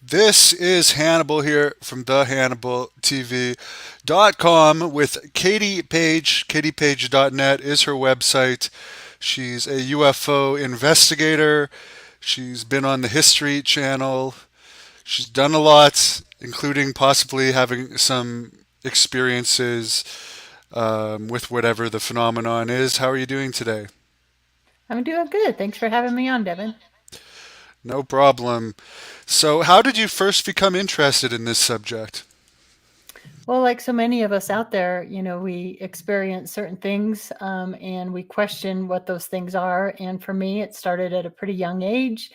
This is Hannibal here from thehannibaltv.com with Katie Paige. KatiePage.net is her website. She's a UFO investigator. She's been on the History Channel. She's done a lot, including possibly having some experiences with whatever the phenomenon is. How are you doing today? I'm doing good. Thanks for having me on, Devin. No problem. So, how did you first become interested in this subject? Well, like so many of us out there, we experience certain things and we question what those things are. And for me, it started at a pretty young age.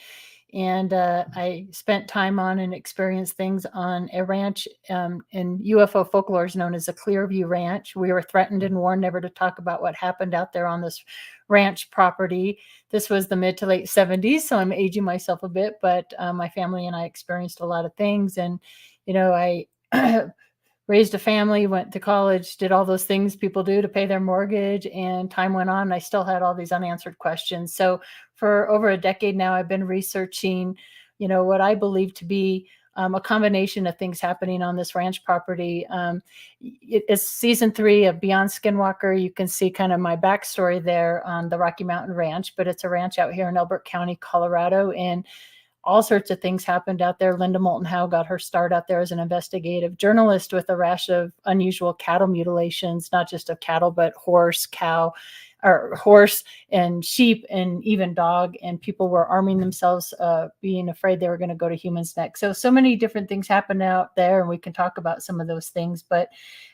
And I spent time on and experienced things on a ranch in UFO folklore is known as the Clearview Ranch. We were threatened and warned never to talk about what happened out there on this ranch property. This was the mid to late 70s, so I'm aging myself a bit, but my family and I experienced a lot of things. And, I raised a family, went to college, did all those things people do to pay their mortgage, and time went on. And I still had all these unanswered questions. So for over a decade now, I've been researching, what I believe to be a combination of things happening on this ranch property. It's season 3 of Beyond Skinwalker. You can see kind of my backstory there on the Rocky Mountain Ranch, but it's a ranch out here in Elbert County, Colorado. And all sorts of things happened out there. Linda Moulton Howe got her start out there as an investigative journalist with a rash of unusual cattle mutilations, not just of cattle, but horse, cow, or horse and sheep and even dog. And people were arming themselves, being afraid they were going to go to humans next. So many different things happened out there, and we can talk about some of those things. But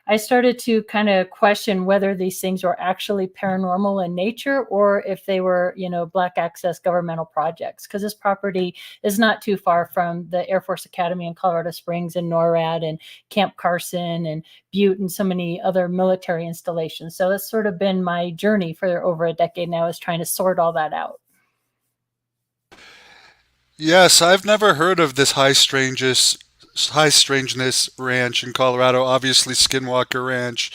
I started to kind of question whether these things were actually paranormal in nature or if they were, black access governmental projects. Because this property is not too far from the Air Force Academy in Colorado Springs and NORAD and Camp Carson and Butte and so many other military installations. So that's sort of been my journey for over a decade now, is trying to sort all that out. Yes, I've never heard of this High Strangeness Ranch in Colorado. Obviously, Skinwalker Ranch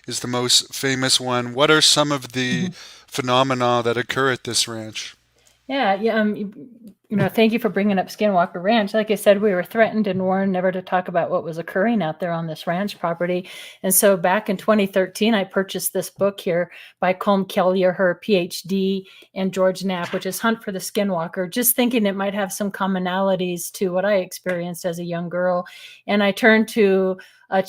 is the most famous one. What are some of the Mhm. phenomena that occur at this ranch? Yeah, yeah. Thank you for bringing up Skinwalker Ranch. Like I said, we were threatened and warned never to talk about what was occurring out there on this ranch property. And so back in 2013, I purchased this book here by Colm Kelleher, PhD, and George Knapp, which is Hunt for the Skinwalker, just thinking it might have some commonalities to what I experienced as a young girl. And I turned to a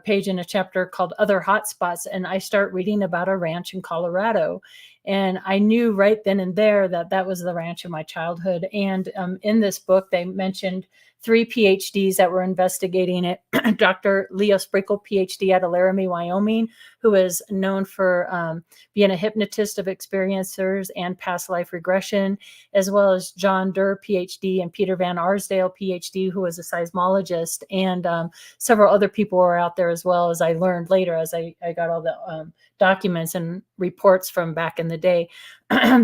page in a chapter called Other Hotspots, and I start reading about a ranch in Colorado. And I knew right then and there that that was the ranch of my childhood. And in this book, they mentioned 3 PhDs that were investigating it. Dr. Leo Sprinkle, PhD out of Laramie, Wyoming, who is known for being a hypnotist of experiencers and past life regression, as well as John Durr, PhD, and Peter Van Arsdale, PhD, who was a seismologist. And several other people were out there as well, as I learned later as I got all the documents and reports from back in the day.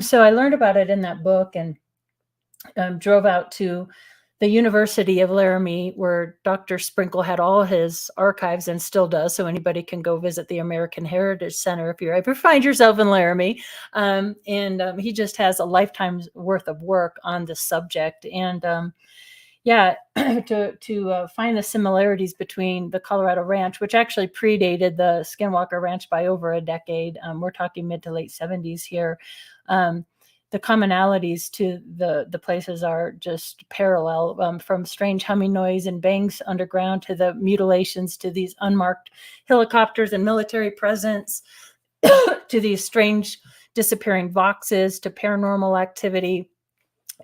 So I learned about it in that book and drove out to the University of Laramie, where Dr. Sprinkle had all his archives and still does. So anybody can go visit the American Heritage Center if you ever find yourself in Laramie. And he just has a lifetime's worth of work on this subject. And yeah, to find the similarities between the Colorado Ranch, which actually predated the Skinwalker Ranch by over a decade. We're talking mid to late 70s here. Um, the commonalities to the places are just parallel, from strange humming noise and bangs underground to the mutilations to these unmarked helicopters and military presence to these strange disappearing boxes to paranormal activity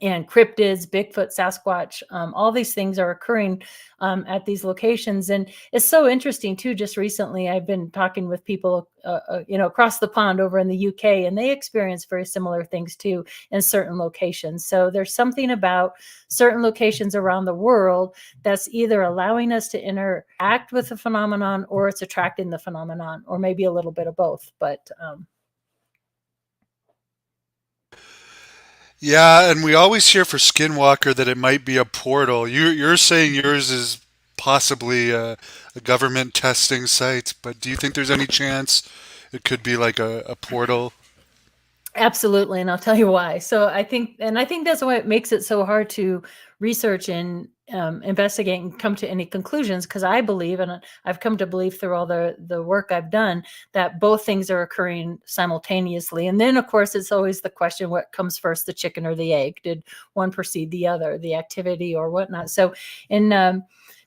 and cryptids, Bigfoot, Sasquatch, all these things are occurring at these locations. And it's so interesting too. Just recently, I've been talking with people, across the pond over in the UK, and they experience very similar things too in certain locations. So there's something about certain locations around the world that's either allowing us to interact with the phenomenon, or it's attracting the phenomenon, or maybe a little bit of both. But Yeah, and we always hear for Skinwalker that it might be a portal. You're saying yours is possibly a government testing site, but do you think there's any chance it could be like a portal? Absolutely, and I'll tell you why. So I think that's why it makes it so hard to research investigate and come to any conclusions, because I believe, and I've come to believe through all the work I've done, that both things are occurring simultaneously. And then, of course, it's always the question, what comes first, the chicken or the egg? Did one precede the other, the activity or whatnot? So in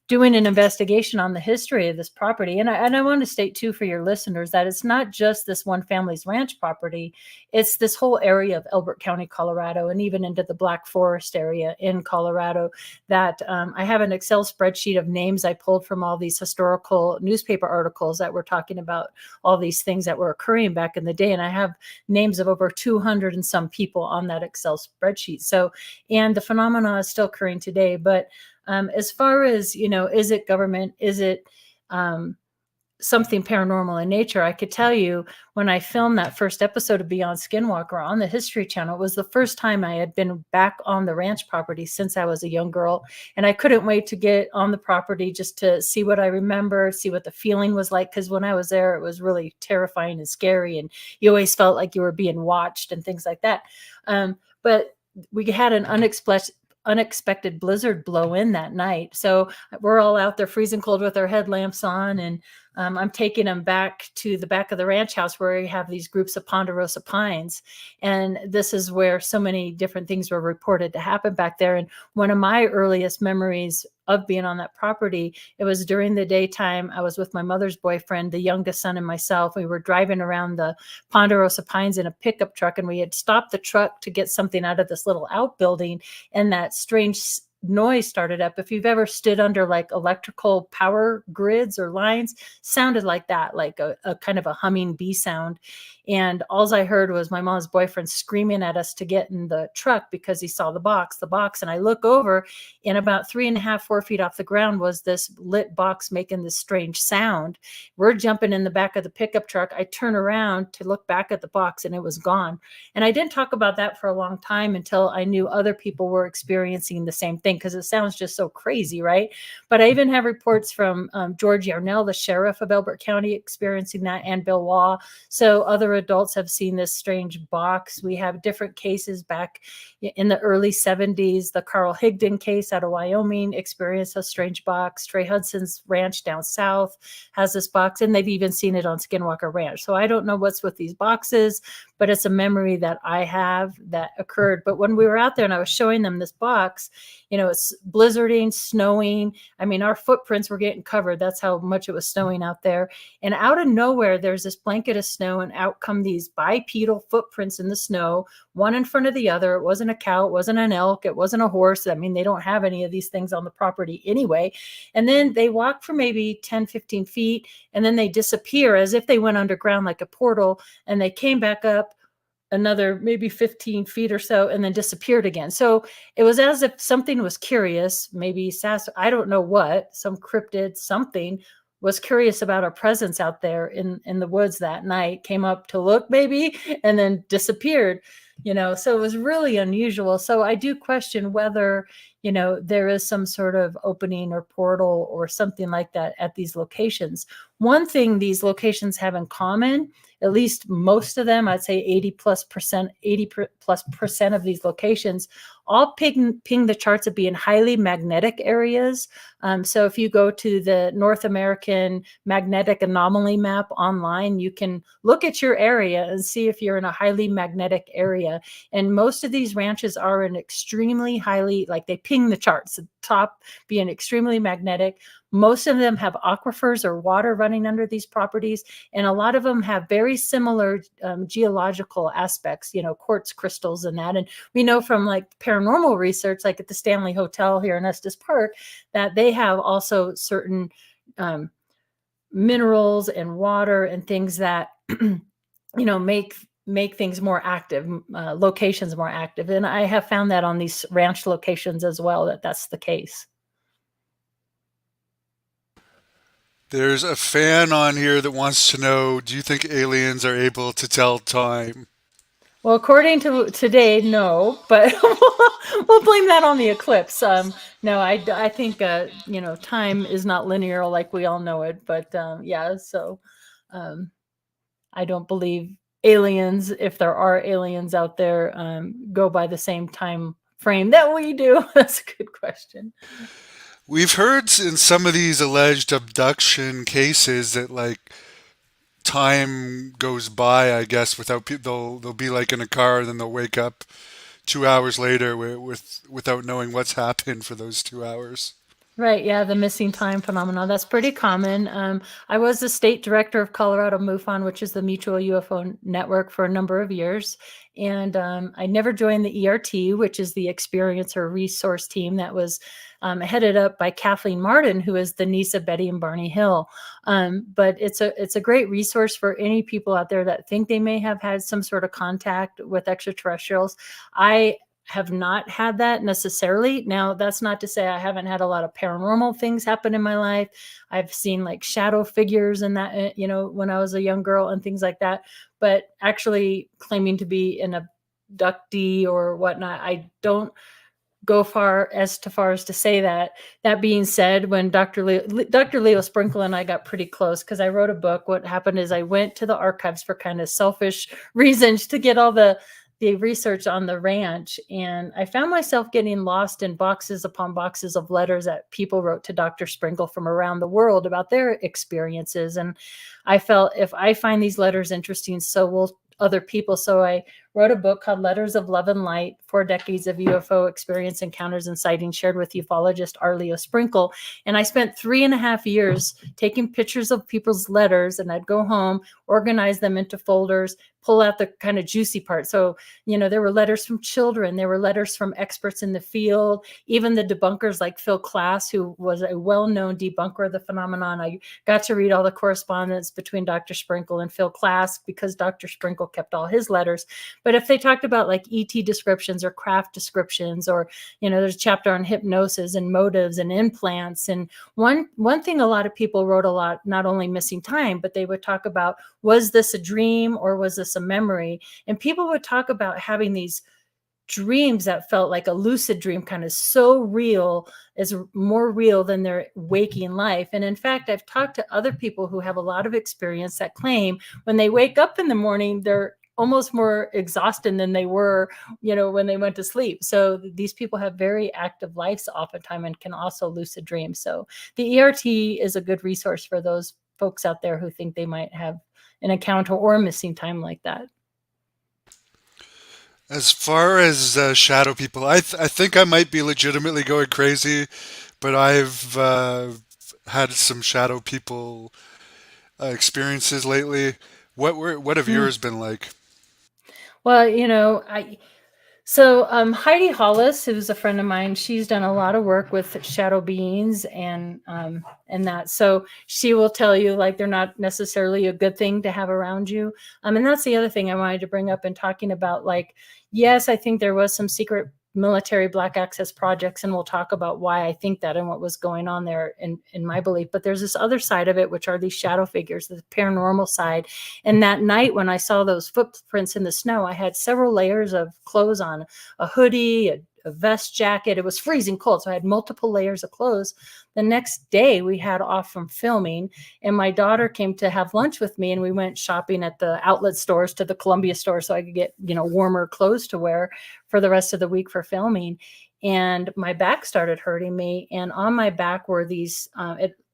doing an investigation on the history of this property. And I want to state too, for your listeners, that it's not just this one family's ranch property. It's this whole area of Elbert County, Colorado, and even into the Black Forest area in Colorado, that I have an Excel spreadsheet of names I pulled from all these historical newspaper articles that were talking about all these things that were occurring back in the day. And I have names of over 200 and some people on that Excel spreadsheet. So, and the phenomena is still occurring today. But as far as, is it government? Is it something paranormal in nature? I could tell you, when I filmed that first episode of Beyond Skinwalker on the History Channel, it was the first time I had been back on the ranch property since I was a young girl. And I couldn't wait to get on the property just to see what I remember, see what the feeling was like. Because when I was there, it was really terrifying and scary. And you always felt like you were being watched and things like that. But we had an unexpected blizzard blow in that night. So we're all out there freezing cold with our headlamps on, and I'm taking them back to the back of the ranch house where we have these groups of ponderosa pines. And this is where so many different things were reported to happen back there. And one of my earliest memories of being on that property, it was during the daytime. I was with my mother's boyfriend, the youngest son, and myself. We were driving around the ponderosa pines in a pickup truck, and we had stopped the truck to get something out of this little outbuilding, and that strange noise started up. If you've ever stood under like electrical power grids or lines, sounded like that, like a kind of a humming bee sound. And all I heard was my mom's boyfriend screaming at us to get in the truck because he saw the box. And I look over, and about 3.5, 4 feet off the ground was this lit box making this strange sound. We're jumping in the back of the pickup truck. I turn around to look back at the box, and it was gone. And I didn't talk about that for a long time until I knew other people were experiencing the same thing, because it sounds just so crazy, right? But I even have reports from George Yarnell, the sheriff of Elbert County, experiencing that, and Bill Waugh. So other adults have seen this strange box. We have different cases back in the early 70s. The Carl Higdon case out of Wyoming experienced a strange box. Trey Hudson's ranch down south has this box, and they've even seen it on Skinwalker Ranch. So I don't know what's with these boxes, but it's a memory that I have that occurred. But when we were out there and I was showing them this box, it's blizzarding, snowing. I mean, our footprints were getting covered. That's how much it was snowing out there. And out of nowhere, there's this blanket of snow, and out come these bipedal footprints in the snow, one in front of the other. It wasn't a cow. It wasn't an elk. It wasn't a horse. I mean, they don't have any of these things on the property anyway. And then they walk for maybe 10, 15 feet, and then they disappear as if they went underground like a portal, and they came back up another maybe 15 feet or so, and then disappeared again. So it was as if something was curious, maybe I don't know what, some cryptid, something was curious about our presence out there in the woods that night, came up to look maybe, and then disappeared, so it was really unusual. So I do question whether, there is some sort of opening or portal or something like that at these locations. One thing these locations have in common, at least most of them, I'd say 80+% of these locations all ping the charts of being highly magnetic areas. So if you go to the North American Magnetic Anomaly map online, you can look at your area and see if you're in a highly magnetic area. And most of these ranches are in extremely highly, like they ping the charts, the top being extremely magnetic. Most of them have aquifers or water running under these properties, and a lot of them have very similar geological aspects, quartz crystals and that. And we know from like paranormal research, like at the Stanley Hotel here in Estes Park, that they have also certain minerals and water and things that, make things more active, locations more active. And I have found that on these ranch locations as well, that's the case. There's a fan on here that wants to know, do you think aliens are able to tell time? Well, according to today, no, but we'll blame that on the eclipse. No, I think, time is not linear like we all know it, but yeah, so I don't believe aliens, if there are aliens out there, go by the same time frame that we do? That's a good question. We've heard in some of these alleged abduction cases that like time goes by, I guess, without they'll be like in a car and then they'll wake up 2 hours later without knowing what's happened for those 2 hours. Right. Yeah. The missing time phenomenon. That's pretty common. I was the state director of Colorado MUFON, which is the Mutual UFO Network, for a number of years. And I never joined the ERT, which is the Experiencer Resource Team that was headed up by Kathleen Martin, who is the niece of Betty and Barney Hill. But it's a great resource for any people out there that think they may have had some sort of contact with extraterrestrials. I have not had that necessarily. Now, that's not to say I haven't had a lot of paranormal things happen in my life. I've seen like shadow figures and that, when I was a young girl and things like that. But actually claiming to be an abductee or whatnot, I don't go far as to say that. That being said, when Dr. Leo Sprinkle and I got pretty close because I wrote a book, what happened is I went to the archives for kind of selfish reasons to get all the research on the ranch. And I found myself getting lost in boxes upon boxes of letters that people wrote to Dr. Sprinkle from around the world about their experiences. And I felt if I find these letters interesting, so will other people. So I wrote a book called Letters of Love and Light, 4 Decades of UFO Experience, Encounters, and Sightings Shared with Ufologist R. Leo Sprinkle. And I spent 3.5 years taking pictures of people's letters, and I'd go home, organize them into folders, pull out the kind of juicy part. So, there were letters from children, there were letters from experts in the field, even the debunkers like Phil Klass, who was a well-known debunker of the phenomenon. I got to read all the correspondence between Dr. Sprinkle and Phil Klass because Dr. Sprinkle kept all his letters. But if they talked about like ET descriptions or craft descriptions, or, there's a chapter on hypnosis and motives and implants. And one thing a lot of people wrote a lot, not only missing time, but they would talk about, was this a dream or was this a memory? And people would talk about having these dreams that felt like a lucid dream, kind of so real, is more real than their waking life. And in fact, I've talked to other people who have a lot of experience that claim when they wake up in the morning, they're almost more exhausted than they were, when they went to sleep. So these people have very active lives oftentimes and can also lucid dream. So the ERT is a good resource for those folks out there who think they might have an encounter or missing time like that. As far as shadow people, I think I might be legitimately going crazy, but I've had some shadow people experiences lately. What have yours been like? Well, Heidi Hollis, who's a friend of mine, she's done a lot of work with shadow beings and that. So she will tell you like they're not necessarily a good thing to have around you. And that's the other thing I wanted to bring up in talking about, like, yes, I think there was some secret military black access projects, and we'll talk about why I think that and what was going on there in my belief. But there's this other side of it, which are these shadow figures, the paranormal side. And that night when I saw those footprints in the snow, I had several layers of clothes on, a hoodie, a vest jacket. It was freezing cold, so I had multiple layers of clothes. The next day we had off from filming, and my daughter came to have lunch with me, and we went shopping at the outlet stores to the Columbia store so I could get, warmer clothes to wear for the rest of the week for filming. And my back started hurting me, and on my back were these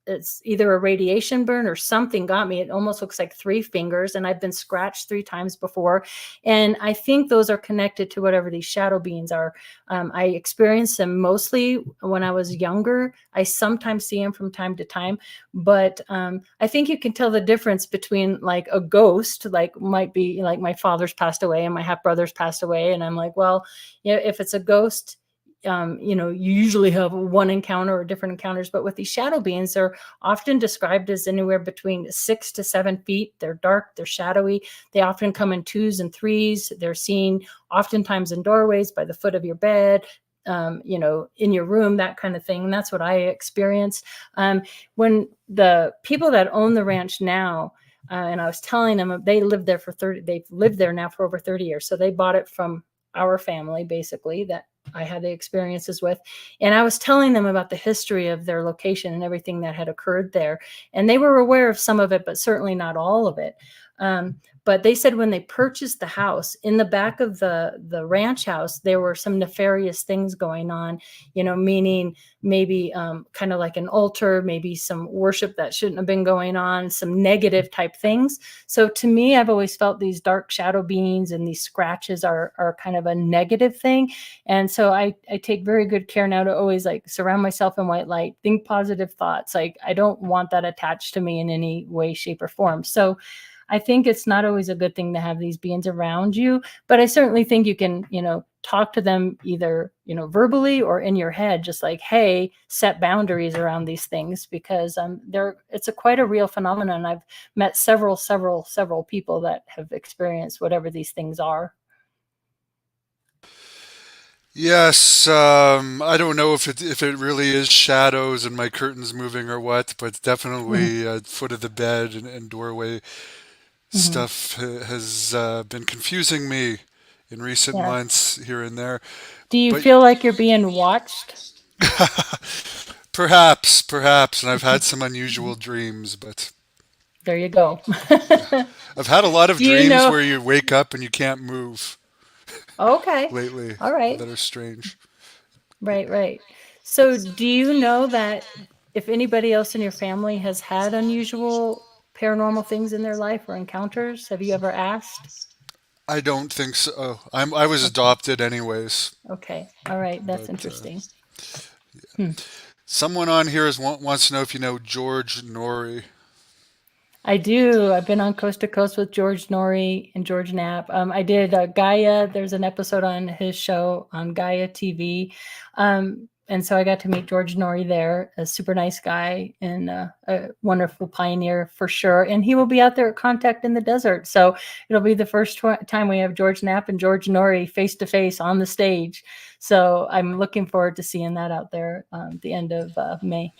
it's either a radiation burn or something got me. It almost looks like 3 fingers, and I've been scratched 3 times before. And I think those are connected to whatever these shadow beings are. I experienced them mostly when I was younger. I sometimes see them from time to time, but I think you can tell the difference between like a ghost, like might be like my father's passed away and my half brother's passed away. And I'm like, well, if it's a ghost, you usually have one encounter or different encounters, but with these shadow beings, they're often described as anywhere between 6 to 7 feet. They're dark, they're shadowy. They often come in 2s and 3s. They're seen oftentimes in doorways, by the foot of your bed, in your room, that kind of thing. And that's what I experienced. When the people that own the ranch now, and I was telling them they've lived there now for over 30 years. So they bought it from our family, basically, that I had the experiences with. And I was telling them about the history of their location and everything that had occurred there. And they were aware of some of it, but certainly not all of it. But they said when they purchased the house, in the back of the ranch house, there were some nefarious things going on, meaning maybe kind of like an altar, maybe some worship that shouldn't have been going on, some negative type things. So to me, I've always felt these dark shadow beings and these scratches are kind of a negative thing. And so I take very good care now to always like surround myself in white light, think positive thoughts. Like I don't want that attached to me in any way, shape, or form. So I think it's not always a good thing to have these beings around you, but I certainly think you can, talk to them either, verbally or in your head, just like, hey, set boundaries around these things, because it's quite a real phenomenon. I've met several people that have experienced whatever these things are. Yes, I don't know if it really is shadows and my curtains moving or what, but definitely foot of the bed and doorway Mm-hmm. stuff has been confusing me in recent Yeah. months here and there. Do you But feel like you're being watched? perhaps, and I've had some unusual dreams, but There you go. I've had a lot of Do you dreams know? where you wake up and you can't move Okay. lately All right. that are strange. Right. So do you know that if anybody else in your family has had unusual paranormal things in their life or encounters, have you ever asked? I don't think so. I was Okay. adopted anyways, Okay. All right. That's but interesting. Hmm. someone on here wants to know if you know George Noory. I do. I've been on Coast to Coast with George Noory and George Knapp. I did Gaia. There's an episode on his show on Gaia TV. And so I got to meet George Noory there, a super nice guy and a wonderful pioneer for sure. And he will be out there at Contact in the Desert. So it'll be the first time we have George Knapp and George Noory face to face on the stage. So I'm looking forward to seeing that out there at the end of May.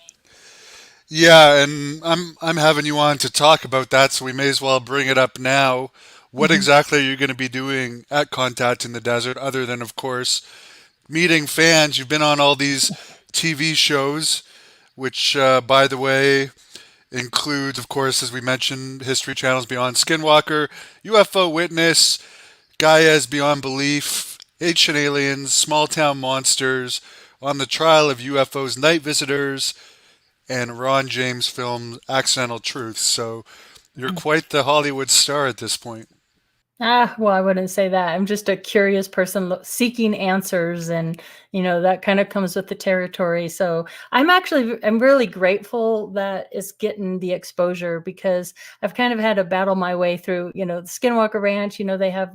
Yeah, and I'm having you on to talk about that, so we may as well bring it up now. What Mhm. exactly are you going to be doing at Contact in the Desert, other than, of course, meeting fans? You've been on all these TV shows, which, by the way, includes, of course, as we mentioned, History Channel's Beyond Skinwalker, UFO Witness, Gaia's Beyond Belief, Ancient Aliens, Small Town Monsters, On the Trial of UFOs, Night Visitors, and Ron James' film Accidental Truth. So you're quite the Hollywood star at this point. Well, I wouldn't say that. I'm just a curious person seeking answers, and that kind of comes with the territory. So I'm really grateful that it's getting the exposure, because I've kind of had to battle my way through. The Skinwalker Ranch. They have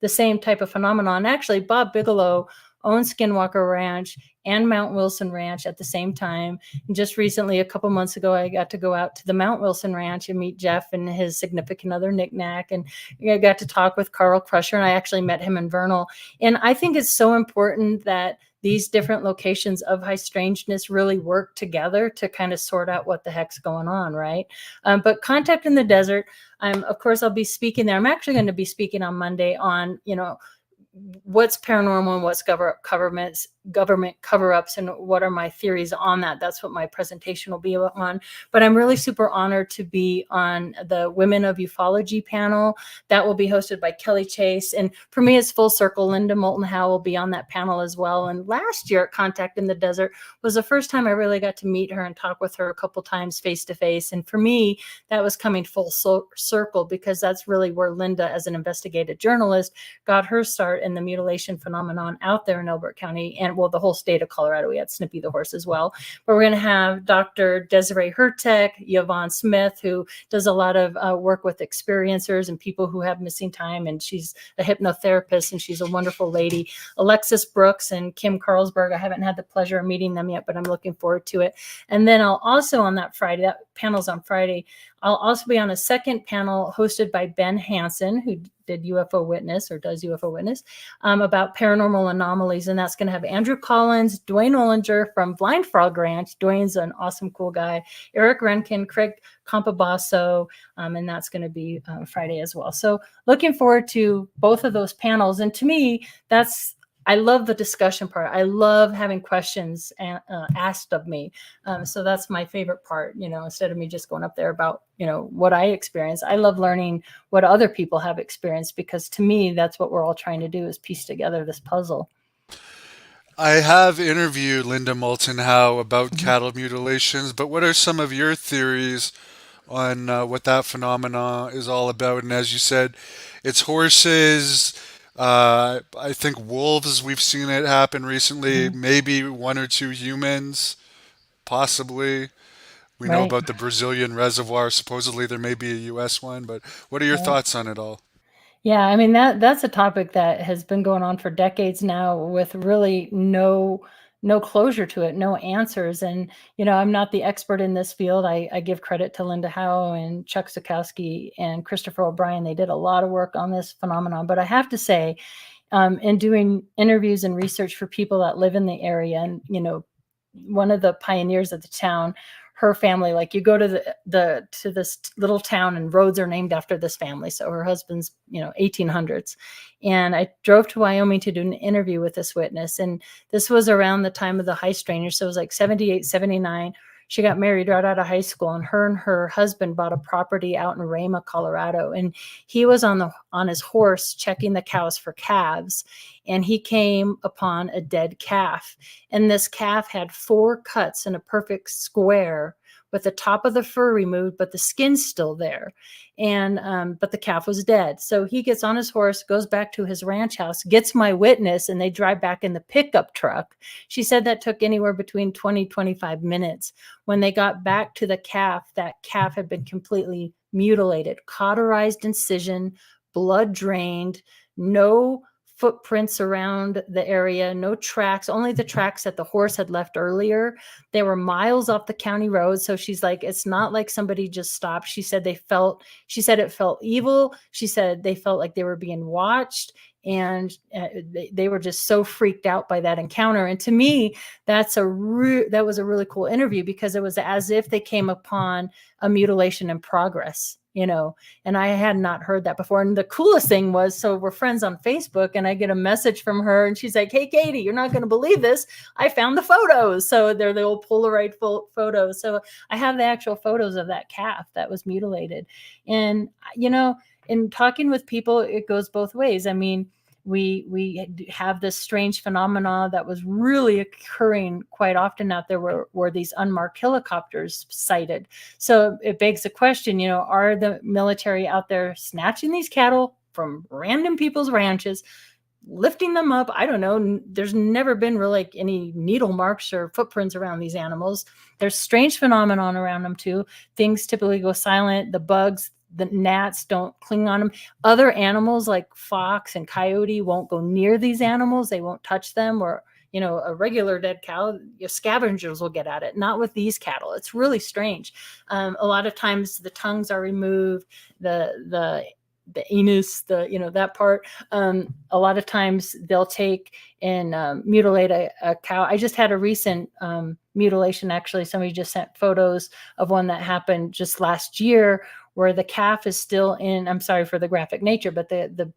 the same type of phenomenon. Actually, Bob Bigelow owns Skinwalker Ranch and Mount Wilson Ranch at the same time. And just recently, a couple months ago, I got to go out to the Mount Wilson Ranch and meet Jeff and his significant other, Nick Knack, and I got to talk with Carl Crusher, and I actually met him in Vernal. And I think it's so important that these different locations of high strangeness really work together to kind of sort out what the heck's going on, right? But Contact in the Desert, of course, I'll be speaking there. I'm actually going to be speaking on Monday on, what's paranormal and what's government cover-ups, and what are my theories on that. That's what my presentation will be on. But I'm really super honored to be on the Women of Ufology panel that will be hosted by Kelly Chase. And for me, it's full circle. Linda Moulton Howe will be on that panel as well. And last year at Contact in the Desert was the first time I really got to meet her and talk with her a couple times face to face. And for me, that was coming full circle, because that's really where Linda, as an investigative journalist, got her start in the mutilation phenomenon out there in Elbert County, and the whole state of Colorado. We had Snippy the horse as well. But we're going to have Dr. Desiree Hertek, Yvonne Smith, who does a lot of work with experiencers and people who have missing time, and she's a hypnotherapist, and she's a wonderful lady. Alexis Brooks and Kim Carlsberg, I haven't had the pleasure of meeting them yet, but I'm looking forward to it. And then I'll also, on that Friday, that panel's on Friday, I'll also be on a second panel hosted by Ben Hansen, who did UFO Witness, or does UFO Witness, about paranormal anomalies. And that's going to have Andrew Collins, Dwayne Ollinger from Blind Frog Ranch. Dwayne's an awesome, cool guy. Eric Renkin, Craig Campabasso, and that's going to be Friday as well. So looking forward to both of those panels. And to me, I love the discussion part. I love having questions asked of me. So that's my favorite part, instead of me just going up there about, what I experienced. I love learning what other people have experienced, because to me, that's what we're all trying to do, is piece together this puzzle. I have interviewed Linda Moulton Howe about cattle mutilations, but what are some of your theories on what that phenomena is all about? And as you said, it's horses. I think wolves, we've seen it happen recently. Mhm. Maybe one or two humans, possibly. We know Right. about the Brazilian reservoir. Supposedly there may be a U.S. one, but what are your Right. thoughts on it all? Yeah, I mean, that's a topic that has been going on for decades now, with really no closure to it, no answers. And I'm not the expert in this field. I give credit to Linda Howe and Chuck Zukowski and Christopher O'Brien. They did a lot of work on this phenomenon. But I have to say, in doing interviews and research for people that live in the area, and one of the pioneers of the town, her family, like, you go to to this little town and roads are named after this family. So her husband's 1800s. And I drove to Wyoming to do an interview with this witness, and this was around the time of the High Strangeness, so it was like 78, 79. She got married right out of high school, and her husband bought a property out in Rama, Colorado, and he was on his horse checking the cows for calves, and he came upon a dead calf. And this calf had 4 cuts in a perfect square, with the top of the fur removed, but the skin's still there. And but the calf was dead. So he gets on his horse, goes back to his ranch house, gets my witness, and they drive back in the pickup truck. She said that took anywhere between 20-25 minutes. When they got back to the calf, that calf had been completely mutilated, cauterized incision, blood drained, no footprints around the area, no tracks, only the tracks that the horse had left earlier. They were miles off the county road. So she's like, it's not like somebody just stopped. She said it felt evil. She said they felt like they were being watched. And they were just so freaked out by that encounter. And to me, that was a really cool interview, because it was as if they came upon a mutilation in progress, and I had not heard that before. And the coolest thing was, so we're friends on Facebook, and I get a message from her, and she's like, "Hey, Katie, you're not going to believe this. I found the photos." So they're the old Polaroid photos. So I have the actual photos of that calf that was mutilated. And, in talking with people, it goes both ways. I mean, we have this strange phenomena that was really occurring quite often out there, where these unmarked helicopters sighted. So it begs the question, are the military out there snatching these cattle from random people's ranches, lifting them up? I don't know. There's never been really like any needle marks or footprints around these animals. There's strange phenomenon around them too. Things typically go silent. The bugs, the gnats don't cling on them. Other animals like fox and coyote won't go near these animals. They won't touch them. Or a regular dead cow, your scavengers will get at it. Not with these cattle. It's really strange. A lot of times the tongues are removed, the anus, that part. A lot of times they'll take and mutilate a cow. I just had a recent mutilation. Actually, somebody just sent photos of one that happened just last year, where the calf is still in, I'm sorry for the graphic nature, but the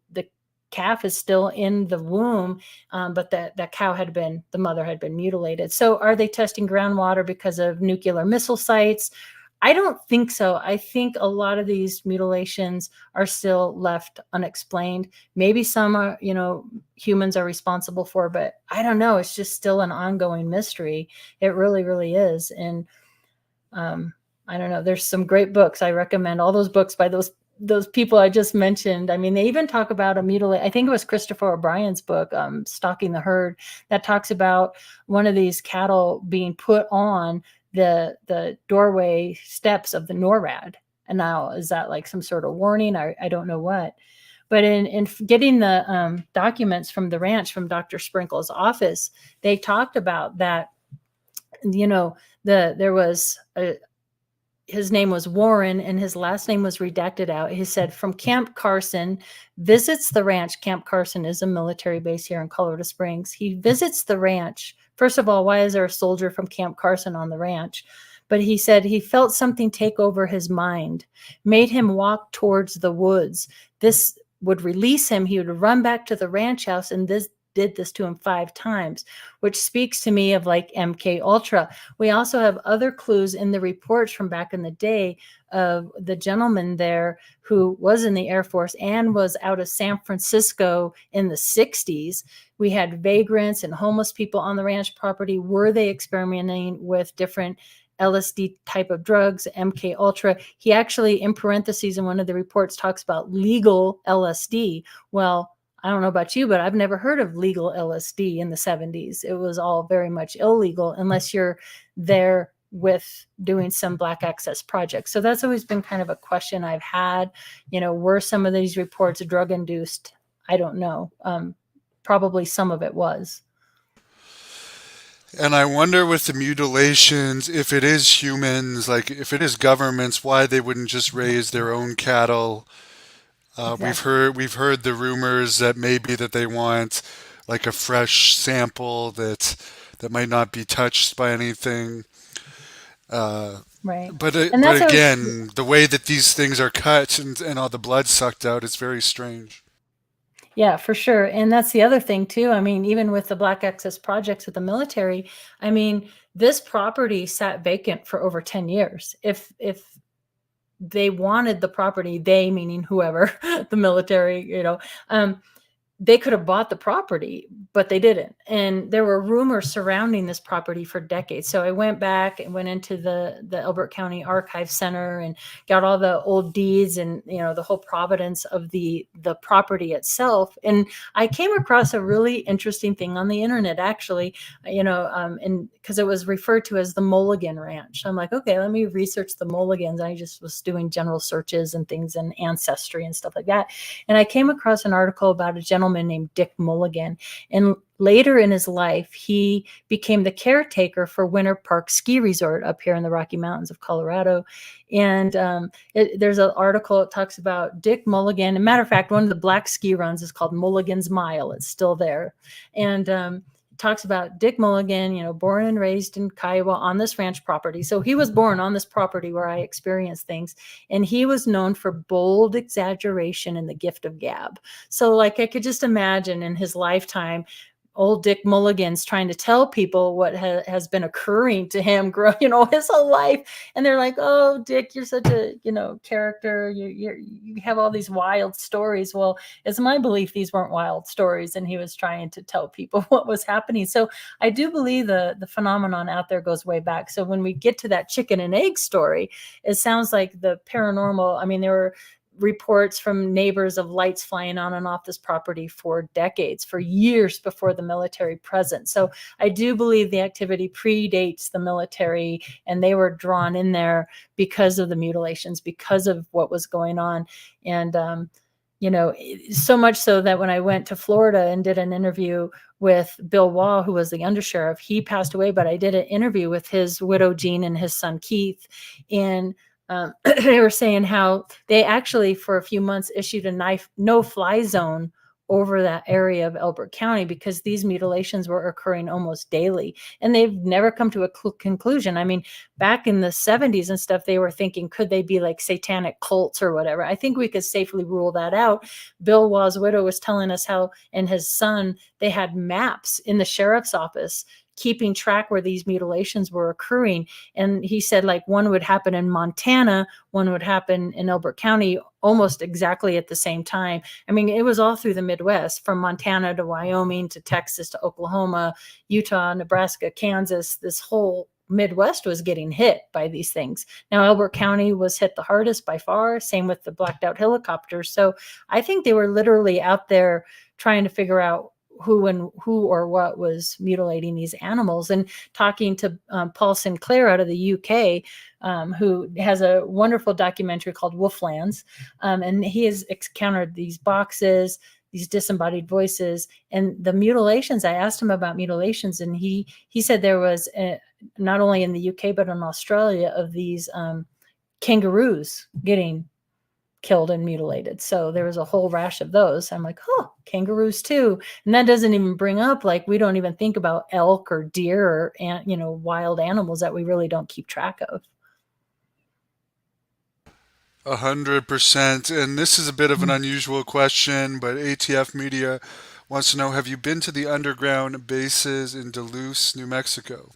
calf is still in the womb, but the mother had been mutilated. So are they testing groundwater because of nuclear missile sites? I don't think so. I think a lot of these mutilations are still left unexplained. Maybe some are, humans are responsible for, but I don't know. It's just still an ongoing mystery. It really, really is. And I don't know. There's some great books. I recommend all those books by those people I just mentioned. I mean, they even talk about a mutilate. I think it was Christopher O'Brien's book, Stalking the Herd, that talks about one of these cattle being put on the doorway steps of the NORAD. And now, is that like some sort of warning? I don't know what. But in getting the documents from the ranch, from Dr. Sprinkle's office, they talked about that. There was his name was Warren, and his last name was redacted out. He said, from Camp Carson, visits the ranch. Camp Carson is a military base here in Colorado Springs. He visits the ranch. First of all, why is there a soldier from Camp Carson on the ranch? But he said he felt something take over his mind, made him walk towards the woods. This would release him. He would run back to the ranch house, and did this to him 5 times, which speaks to me of like MK Ultra. We also have other clues in the reports from back in the day of the gentleman there who was in the Air Force and was out of San Francisco in the 60s. We had vagrants and homeless people on the ranch property. Were they experimenting with different LSD type of drugs, MK Ultra? He actually, in parentheses, in one of the reports, talks about legal LSD. Well, I don't know about you, but I've never heard of legal LSD in the 70s. It was all very much illegal unless you're there with doing some black access projects. So that's always been kind of a question I've had. Were some of these reports drug induced? I don't know. Probably some of it was. And I wonder with the mutilations, if it is humans, like if it is governments, why they wouldn't just raise their own cattle. Exactly. We've heard the rumors that maybe that they want like a fresh sample that might not be touched by anything. Uh, Right. but And but that's a again, the way that these things are cut and all the blood sucked out is very strange. Yeah, for sure. And that's the other thing too. I mean, even with the black access projects with the military, I mean, this property sat vacant for over 10 years. If they wanted the property, they meaning whoever, the military, they could have bought the property, but they didn't. And there were rumors surrounding this property for decades. So I went back and went into the Elbert County Archive Center and got all the old deeds and the whole provenance of the property itself. And I came across a really interesting thing on the internet, actually, and because it was referred to as the Mulligan Ranch. I'm like, okay, let me research the Mulligans. I just was doing general searches and things and ancestry and stuff like that. And I came across an article about a gentleman named Dick Mulligan. And later in his life, he became the caretaker for Winter Park Ski Resort up here in the Rocky Mountains of Colorado. And there's an article that talks about Dick Mulligan. As a matter of fact, one of the black ski runs is called Mulligan's Mile. It's still there. And talks about Dick Mulligan, born and raised in Kiowa on this ranch property. So he was born on this property where I experienced things. And he was known for bold exaggeration and the gift of gab. So like I could just imagine in his lifetime, old Dick Mulligan's trying to tell people what has been occurring to him, his whole life. And they're like, oh, Dick, you're such a, character. You have all these wild stories. Well, it's my belief these weren't wild stories. And he was trying to tell people what was happening. So I do believe the phenomenon out there goes way back. So when we get to that chicken and egg story, it sounds like the paranormal. I mean, there were reports from neighbors of lights flying on and off this property for decades, for years before the military presence. So I do believe the activity predates the military, and they were drawn in there because of the mutilations, because of what was going on. And, so much so that when I went to Florida and did an interview with Bill Wall, who was the undersheriff, he passed away, but I did an interview with his widow, Jean, and his son, Keith. And they were saying how they actually, for a few months, issued a no-fly zone over that area of Elbert County because these mutilations were occurring almost daily. And they've never come to a conclusion. I mean, back in the 70s and stuff, they were thinking, could they be like satanic cults or whatever? I think we could safely rule that out. Bill Wall's widow was telling us how, and his son, they had maps in the sheriff's office keeping track where these mutilations were occurring. And he said like one would happen in Montana, one would happen in Elbert County almost exactly at the same time. I mean, it was all through the Midwest, from Montana to Wyoming to Texas to Oklahoma, Utah, Nebraska, Kansas. This whole Midwest was getting hit by these things. Now, Elbert County was hit the hardest by far, same with the blacked out helicopters. So I think they were literally out there trying to figure out who or what was mutilating these animals. And talking to Paul Sinclair out of the UK, who has a wonderful documentary called Wolflands. And he has encountered these boxes, these disembodied voices, and the mutilations. I asked him about mutilations, and he said there was not only in the UK, but in Australia, of these kangaroos getting killed and mutilated. So there was a whole rash of those. I'm like, oh, kangaroos too. And that doesn't even bring up, like, we don't even think about elk or deer or, wild animals that we really don't keep track of. 100%. And this is a bit of an unusual question, but ATF Media wants to know, have you been to the underground bases in Duluth, New Mexico?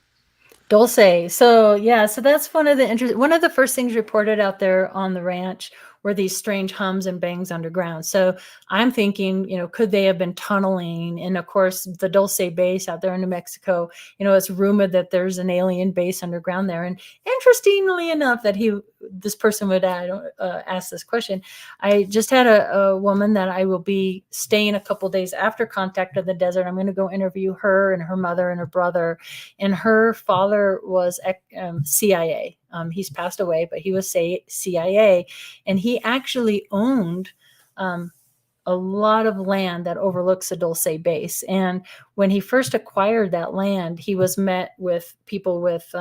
Dulce. So yeah, so that's one of the first things reported out there on the ranch were these strange hums and bangs underground. So I'm thinking, could they have been tunneling? And of course, the Dulce base out there in New Mexico, it's rumored that there's an alien base underground there. And interestingly enough, that this person would ask this question. I just had a woman that I will be staying a couple days after Contact of the Desert. I'm going to go interview her and her mother and her brother. And her father was CIA. He's passed away, but he was CIA, and he actually owned a lot of land that overlooks the Dulce base. And when he first acquired that land, he was met with people with,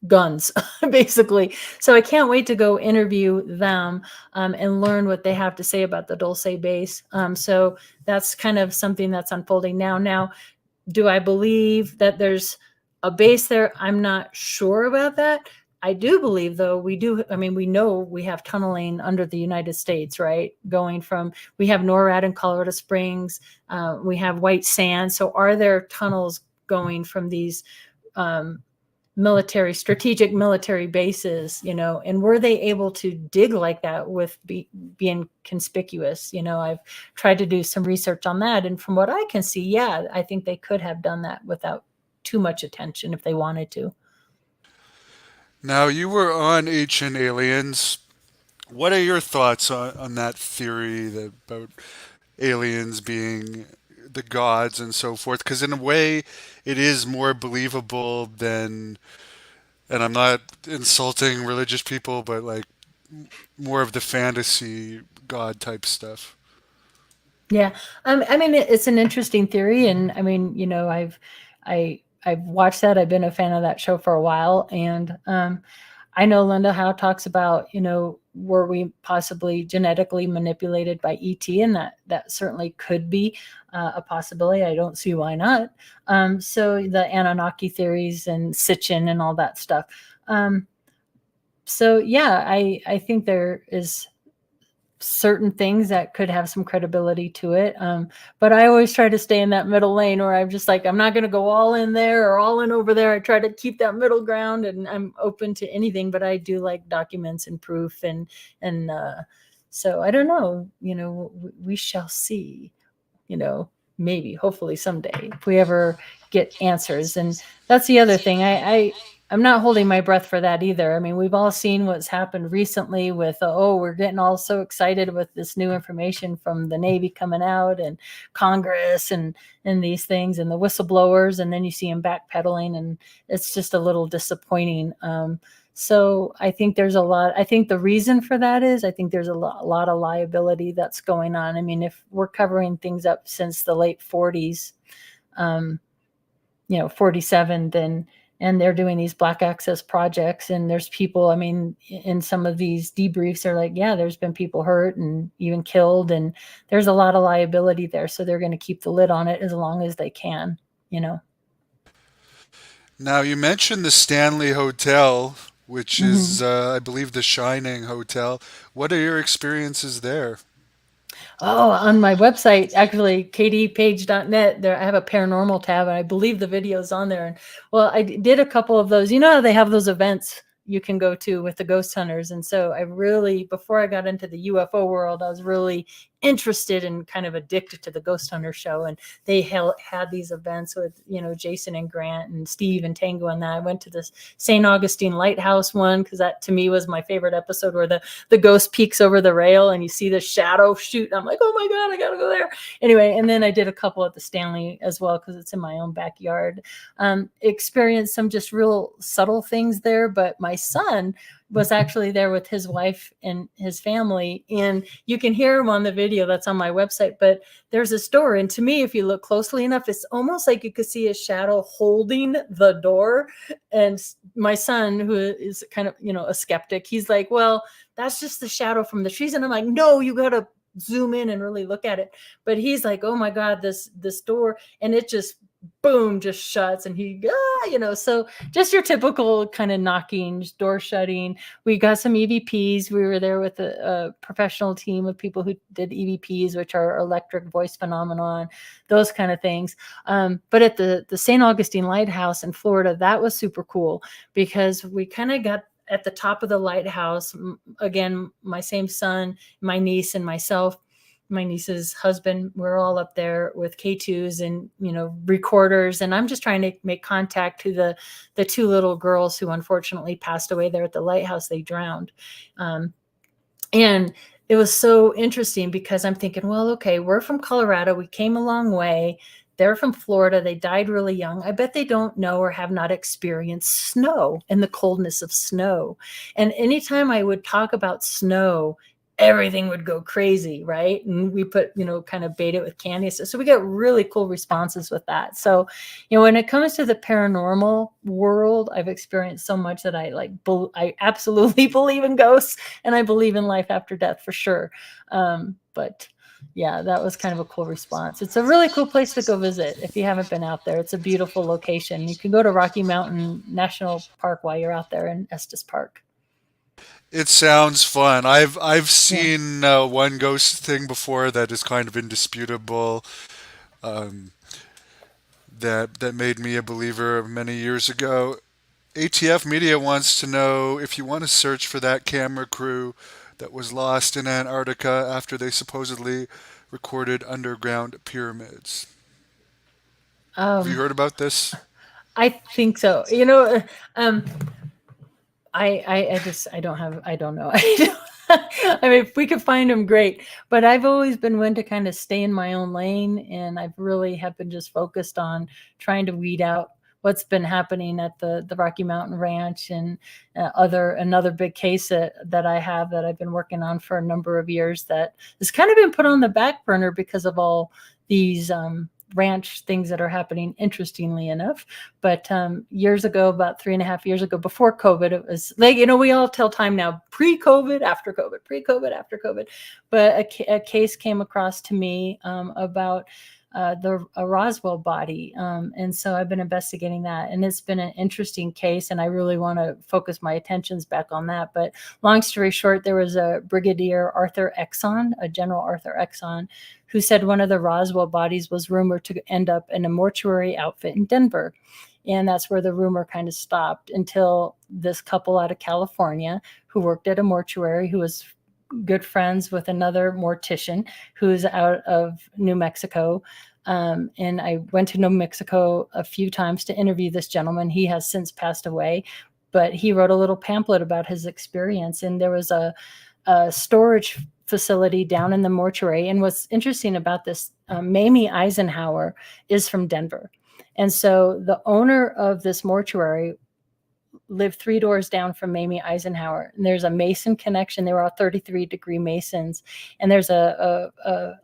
guns, basically. So I can't wait to go interview them and learn what they have to say about the Dulce base. So that's kind of something that's unfolding now. Now, do I believe that there's a base there? I'm not sure about that. I do believe, though, we know we have tunneling under the United States, right? We have NORAD in Colorado Springs, we have white sand. So are there tunnels going from these strategic military bases, and were they able to dig like that with being conspicuous? I've tried to do some research on that. And from what I can see, yeah, I think they could have done that without too much attention if they wanted to. Now, you were on Ancient Aliens. What are your thoughts on that theory about aliens being the gods and so forth? Because in a way, it is more believable than, and I'm not insulting religious people, but like more of the fantasy god type stuff. Yeah. It's an interesting theory. And I've watched that. I've been a fan of that show for a while. And I know Linda Howe talks about, were we possibly genetically manipulated by ET? And that certainly could be a possibility. I don't see why not. So the Anunnaki theories and Sitchin and all that stuff. So yeah, I think there is certain things that could have some credibility to it. But I always try to stay in that middle lane where I'm just like, I'm not going to go all in there or all in over there. I try to keep that middle ground, and I'm open to anything, but I do like documents and proof. And so I don't know, we shall see, maybe, hopefully someday, if we ever get answers. And that's the other thing. I'm not holding my breath for that either. I mean, we've all seen what's happened recently with, we're getting all so excited with this new information from the Navy coming out and Congress and these things and the whistleblowers. And then you see them backpedaling, and it's just a little disappointing. So I think there's a lot. I think the reason for that is I think there's a lot of liability that's going on. I mean, if we're covering things up since the late 40s, 47, then, and they're doing these black access projects, and there's people, in some of these debriefs, they're like, yeah, there's been people hurt and even killed, and there's a lot of liability there. So they're going to keep the lid on it as long as they can, Now, you mentioned the Stanley Hotel, which Mm-hmm. is, I believe, the Shining Hotel. What are your experiences there? Oh, on my website, actually, kdpage.net, there I have a paranormal tab, and I believe the video's on there. And well, I did a couple of those. You know how they have those events you can go to with the ghost hunters. And so before I got into the UFO world, I was really interested and kind of addicted to the ghost hunter show. And they had these events with, Jason and Grant and Steve and Tango and that. I went to this St. Augustine Lighthouse one, because that to me was my favorite episode, where the ghost peeks over the rail and you see the shadow shoot. I'm like, oh my God, I got to go there. Anyway, and then I did a couple at the Stanley as well, because it's in my own backyard. Experienced some just real subtle things there, but my son was actually there with his wife and his family, and you can hear him on the video that's on my website. But there's a door, and to me, if you look closely enough, it's almost like you could see a shadow holding the door. And my son, who is kind of, a skeptic, he's like, well, that's just the shadow from the trees. And I'm like, no, you gotta zoom in and really look at it. But he's like, oh my God, this door. And it just boom, just shuts, and so just your typical kind of knocking, door shutting. We got some EVPs. We were there with a professional team of people who did EVPs, which are electric voice phenomenon, those kind of things. But at the St. Augustine Lighthouse in Florida, that was super cool because we kind of got at the top of the lighthouse. Again, my same son, my niece, and myself, my niece's husband, we're all up there with K2s and, recorders. And I'm just trying to make contact to the two little girls who unfortunately passed away there at the lighthouse. They drowned. And it was so interesting because I'm thinking, well, okay, we're from Colorado. We came a long way. They're from Florida. They died really young. I bet they don't know or have not experienced snow and the coldness of snow. And anytime I would talk about snow, everything would go crazy, right? And we put, kind of bait it with candy. So we got really cool responses with that. So, when it comes to the paranormal world, I've experienced so much that I absolutely believe in ghosts, and I believe in life after death for sure. But yeah, that was kind of a cool response. It's a really cool place to go visit if you haven't been out there. It's a beautiful location. You can go to Rocky Mountain National Park while you're out there in Estes Park. It sounds fun. I've seen one ghost thing before that is kind of indisputable. Um, that made me a believer many years ago. ATF Media wants to know if you want to search for that camera crew that was lost in Antarctica after they supposedly recorded underground pyramids. Have you Um, heard about this? I think so. I don't know. I mean, if we could find them, great. But I've always been one to kind of stay in my own lane, and I've really have been just focused on trying to weed out what's been happening at the Rocky Mountain Ranch and another big case that I have that I've been working on for a number of years that has kind of been put on the back burner because of all these ranch things that are happening, interestingly enough. But years ago, about 3.5 years ago, before COVID, it was like, we all tell time now, pre-COVID, after COVID, pre-COVID, after COVID. But a case came across to me about a Roswell body. And so I've been investigating that, and it's been an interesting case, and I really want to focus my attentions back on that. But long story short, there was a Brigadier Arthur Exon, a General Arthur Exon, who said one of the Roswell bodies was rumored to end up in a mortuary outfit in Denver. And that's where the rumor kind of stopped until this couple out of California who worked at a mortuary, who was good friends with another mortician who's out of New Mexico. And I went to New Mexico a few times to interview this gentleman. He has since passed away, but he wrote a little pamphlet about his experience. And there was a storage facility down in the mortuary. And what's interesting about this, Mamie Eisenhower is from Denver. And so the owner of this mortuary lived 3 doors down from Mamie Eisenhower. And there's a Mason connection. They were all 33-degree Masons. And there's a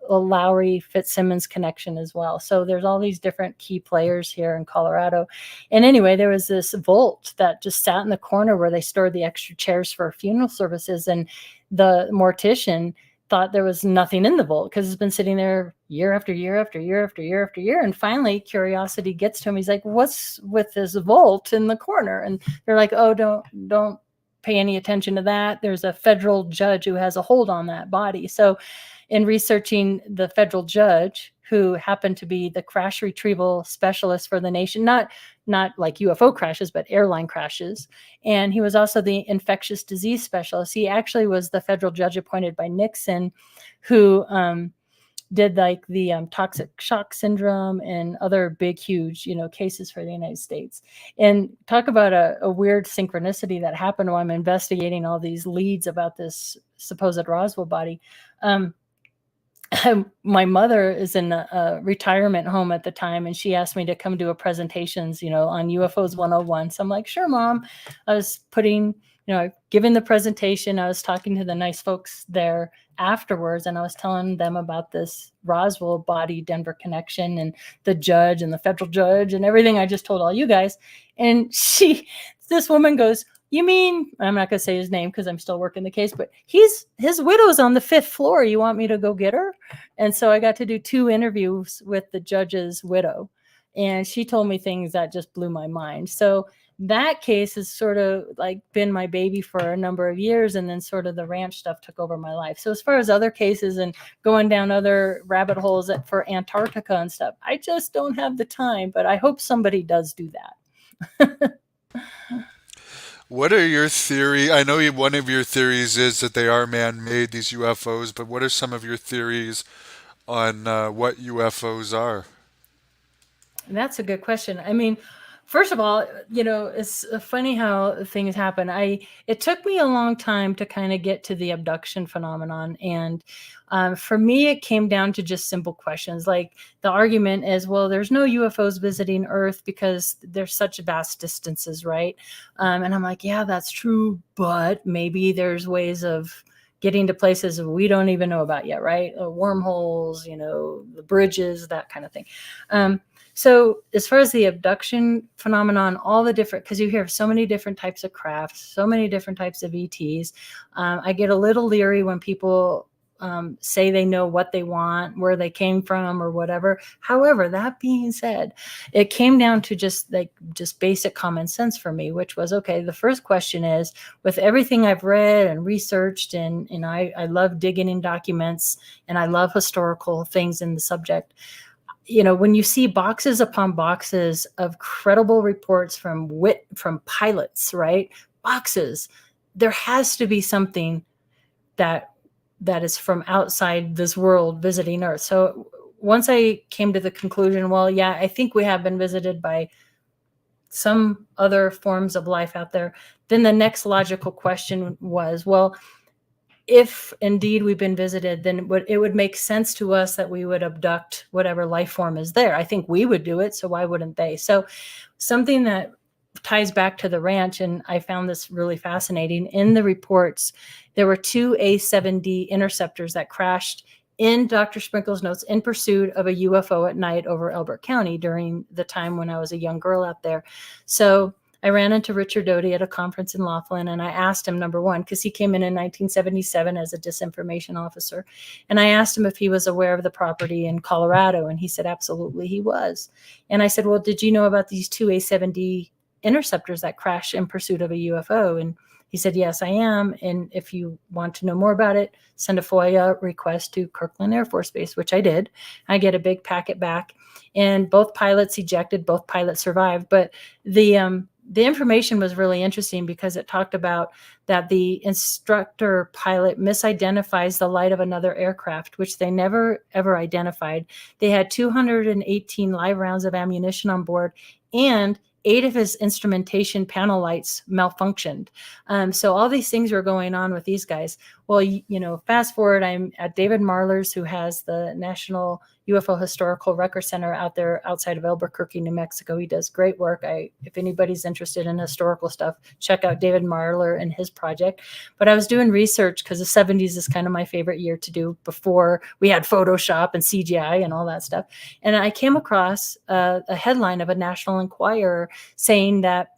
Lowry Fitzsimmons connection as well. So there's all these different key players here in Colorado. And anyway, there was this vault that just sat in the corner where they stored the extra chairs for funeral services. And the mortician thought there was nothing in the vault because it's been sitting there year after year after year after year after year. And finally, curiosity gets to him. He's like, "What's with this vault in the corner?" And they're like, "Oh, don't pay any attention to that. There's a federal judge who has a hold on that body." So in researching the federal judge, who happened to be the crash retrieval specialist for the nation, not like UFO crashes, but airline crashes. And he was also the infectious disease specialist. He actually was the federal judge appointed by Nixon, who did like the toxic shock syndrome and other big, huge, cases for the United States. And talk about a weird synchronicity that happened while I'm investigating all these leads about this supposed Roswell body. My mother is in a retirement home at the time, and she asked me to come do a presentations, on UFOs 101. So I'm like, sure, Mom. I was giving the presentation. I was talking to the nice folks there afterwards, and I was telling them about this Roswell body Denver connection and the judge and the federal judge and everything I just told all you guys. And this woman goes, "You mean," I'm not going to say his name because I'm still working the case, but his widow's on the 5th floor. You want me to go get her? And so I got to do 2 interviews with the judge's widow. And she told me things that just blew my mind. So that case has sort of like been my baby for a number of years, and then sort of the ranch stuff took over my life. So as far as other cases and going down other rabbit holes for Antarctica and stuff, I just don't have the time, but I hope somebody does do that. What are your theory? I know one of your theories is that they are man-made, these UFOs, but what are some of your theories on what UFOs are? That's a good question. I mean, first of all, it's funny how things happen. It took me a long time to kind of get to the abduction phenomenon. And for me, it came down to just simple questions. Like the argument is, well, there's no UFOs visiting Earth because there's such vast distances, right? And I'm like, yeah, that's true. But maybe there's ways of getting to places we don't even know about yet, right? Wormholes, the bridges, that kind of thing. So as far as the abduction phenomenon, all the different, because you hear so many different types of crafts, so many different types of ETs. I get a little leery when people say they know what they want, where they came from or whatever. However, that being said, it came down to just basic common sense for me, which was, okay, the first question is, with everything I've read and researched, and I love digging in documents and I love historical things in the subject. When you see boxes upon boxes of credible reports from pilots, right? Boxes, there has to be something that is from outside this world visiting Earth. So once I came to the conclusion, well, yeah, I think we have been visited by some other forms of life out there, then the next logical question was, well, if indeed we've been visited, then it would make sense to us that we would abduct whatever life form is there. I think we would do it, so why wouldn't they? So something that ties back to the ranch, and I found this really fascinating. In the reports, there were 2 A-7D interceptors that crashed in Dr. Sprinkle's notes in pursuit of a UFO at night over Elbert County during the time when I was a young girl out there. So I ran into Richard Doty at a conference in Laughlin, and I asked him, number one, because he came in 1977 as a disinformation officer, and I asked him if he was aware of the property in Colorado, and he said absolutely he was. And I said, well, did you know about these 2 A-7D interceptors that crashed in pursuit of a UFO? And he said, yes, I am. And if you want to know more about it, send a FOIA request to Kirkland Air Force Base, which I did. I get a big packet back, and both pilots ejected, both pilots survived. But the information was really interesting because it talked about that the instructor pilot misidentifies the light of another aircraft, which they never, ever identified. They had 218 live rounds of ammunition on board, and 8 of his instrumentation panel lights malfunctioned. So all these things were going on with these guys. Well, fast forward, I'm at David Marler's, who has the National UFO Historical Record Center out there outside of Albuquerque, New Mexico. He does great work. If anybody's interested in historical stuff, check out David Marler and his project. But I was doing research because the 70s is kind of my favorite year to do, before we had Photoshop and CGI and all that stuff. And I came across a headline of a National Enquirer saying that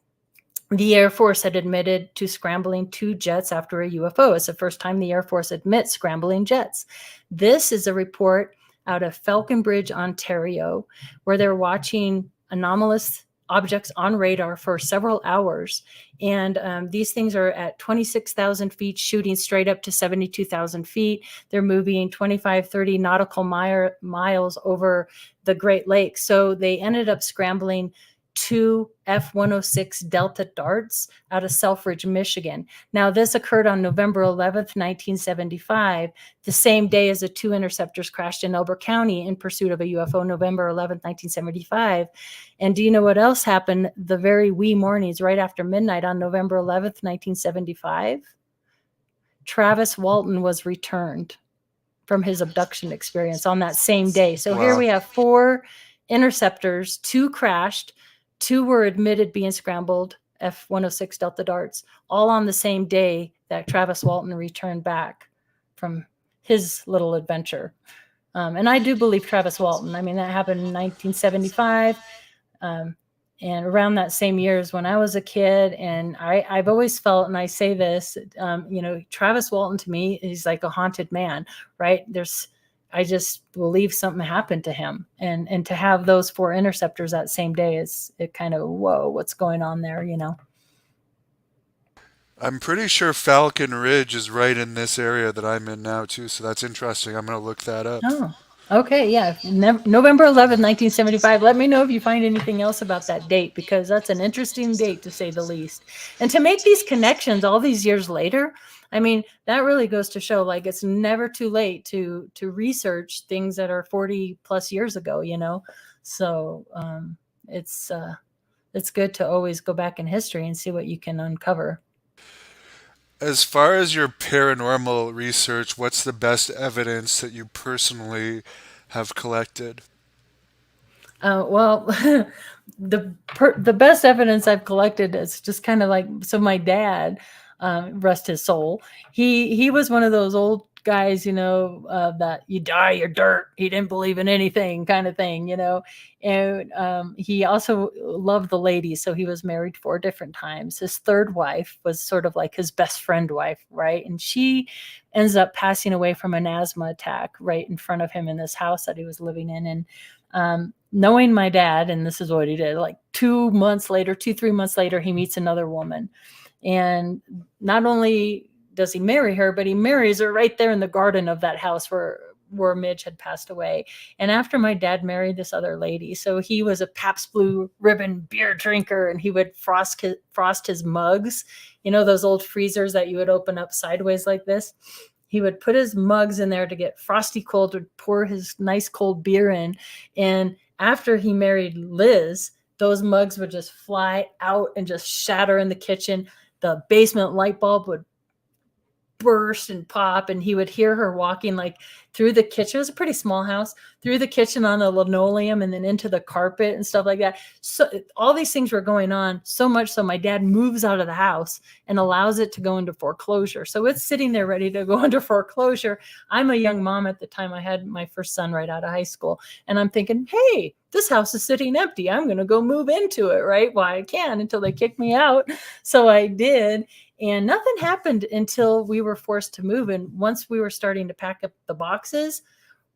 the Air Force had admitted to scrambling 2 jets after a UFO. It's the first time the Air Force admits scrambling jets. This is a report out of Falconbridge, Ontario, where they're watching anomalous objects on radar for several hours. And these things are at 26,000 feet, shooting straight up to 72,000 feet. They're moving 25, 30 nautical miles over the Great Lakes. So they ended up scrambling 2 F-106 Delta darts out of Selfridge, Michigan. Now, this occurred on November 11th, 1975, the same day as the 2 interceptors crashed in Elbert County in pursuit of a UFO, November 11th, 1975. And do you know what else happened the very wee mornings right after midnight on November 11th, 1975? Travis Walton was returned from his abduction experience on that same day. So Here we have 4 interceptors, 2 crashed, 2 were admitted being scrambled, F-106 Delta darts, all on the same day that Travis Walton returned back from his little adventure. And I do believe Travis Walton. I mean, that happened in 1975. And around that same year is when I was a kid. And I've always felt, and I say this, Travis Walton to me is like a haunted man, right? I just believe something happened to him. And to have those 4 interceptors that same day is it kind of, whoa, what's going on there, you know? I'm pretty sure Falcon Ridge is right in this area that I'm in now too, so that's interesting. I'm going to look that up. Oh, okay. Yeah. November 11th, 1975. Let me know if you find anything else about that date, because that's an interesting date to say the least. And to make these connections all these years later, I mean, that really goes to show like it's never too late to research things that are 40 plus years ago, you know? So it's good to always go back in history and see what you can uncover. As far as your paranormal research, what's the best evidence that you personally have collected? Well, the best evidence I've collected is just kind of like, so my dad, rest his soul, he was one of those old guys, you know, that you die, you're dirt. He didn't believe in anything kind of thing, you know. And he also loved the ladies, so he was married 4 different times. His 3rd wife was sort of like his best friend wife, right? And she ends up passing away from an asthma attack right in front of him in this house that he was living in. And knowing my dad, and this is what he did, like 3 months later, he meets another woman. And not only does he marry her, but he marries her right there in the garden of that house where Midge had passed away. And after my dad married this other lady, so he was a Pabst Blue Ribbon beer drinker, and he would frost his mugs, you know, those old freezers that you would open up sideways like this. He would put his mugs in there to get frosty cold, to pour his nice cold beer in. And after he married Liz, those mugs would just fly out and just shatter in the kitchen. The basement light bulb would burst and pop, and he would hear her walking like through the kitchen. It was a pretty small house, through the kitchen on the linoleum and then into the carpet and stuff like that. So all these things were going on, so much so my dad moves out of the house and allows it to go into foreclosure. So it's sitting there ready to go into foreclosure. I'm a young mom at the time. I had my first son right out of high school, and I'm thinking, hey, this house is sitting empty. I'm going to go move into it, right? Well, I can until they kick me out. So I did. And nothing happened until we were forced to move. And once we were starting to pack up the boxes,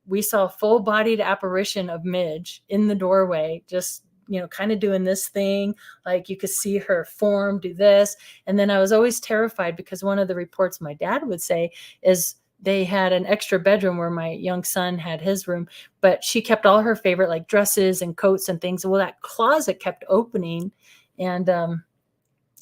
we saw a full-bodied apparition of Midge in the doorway, just, you know, kind of doing this thing. Like you could see her form do this. And then I was always terrified because one of the reports my dad would say is they had an extra bedroom where my young son had his room, but she kept all her favorite like dresses and coats and things. Well, that closet kept opening, and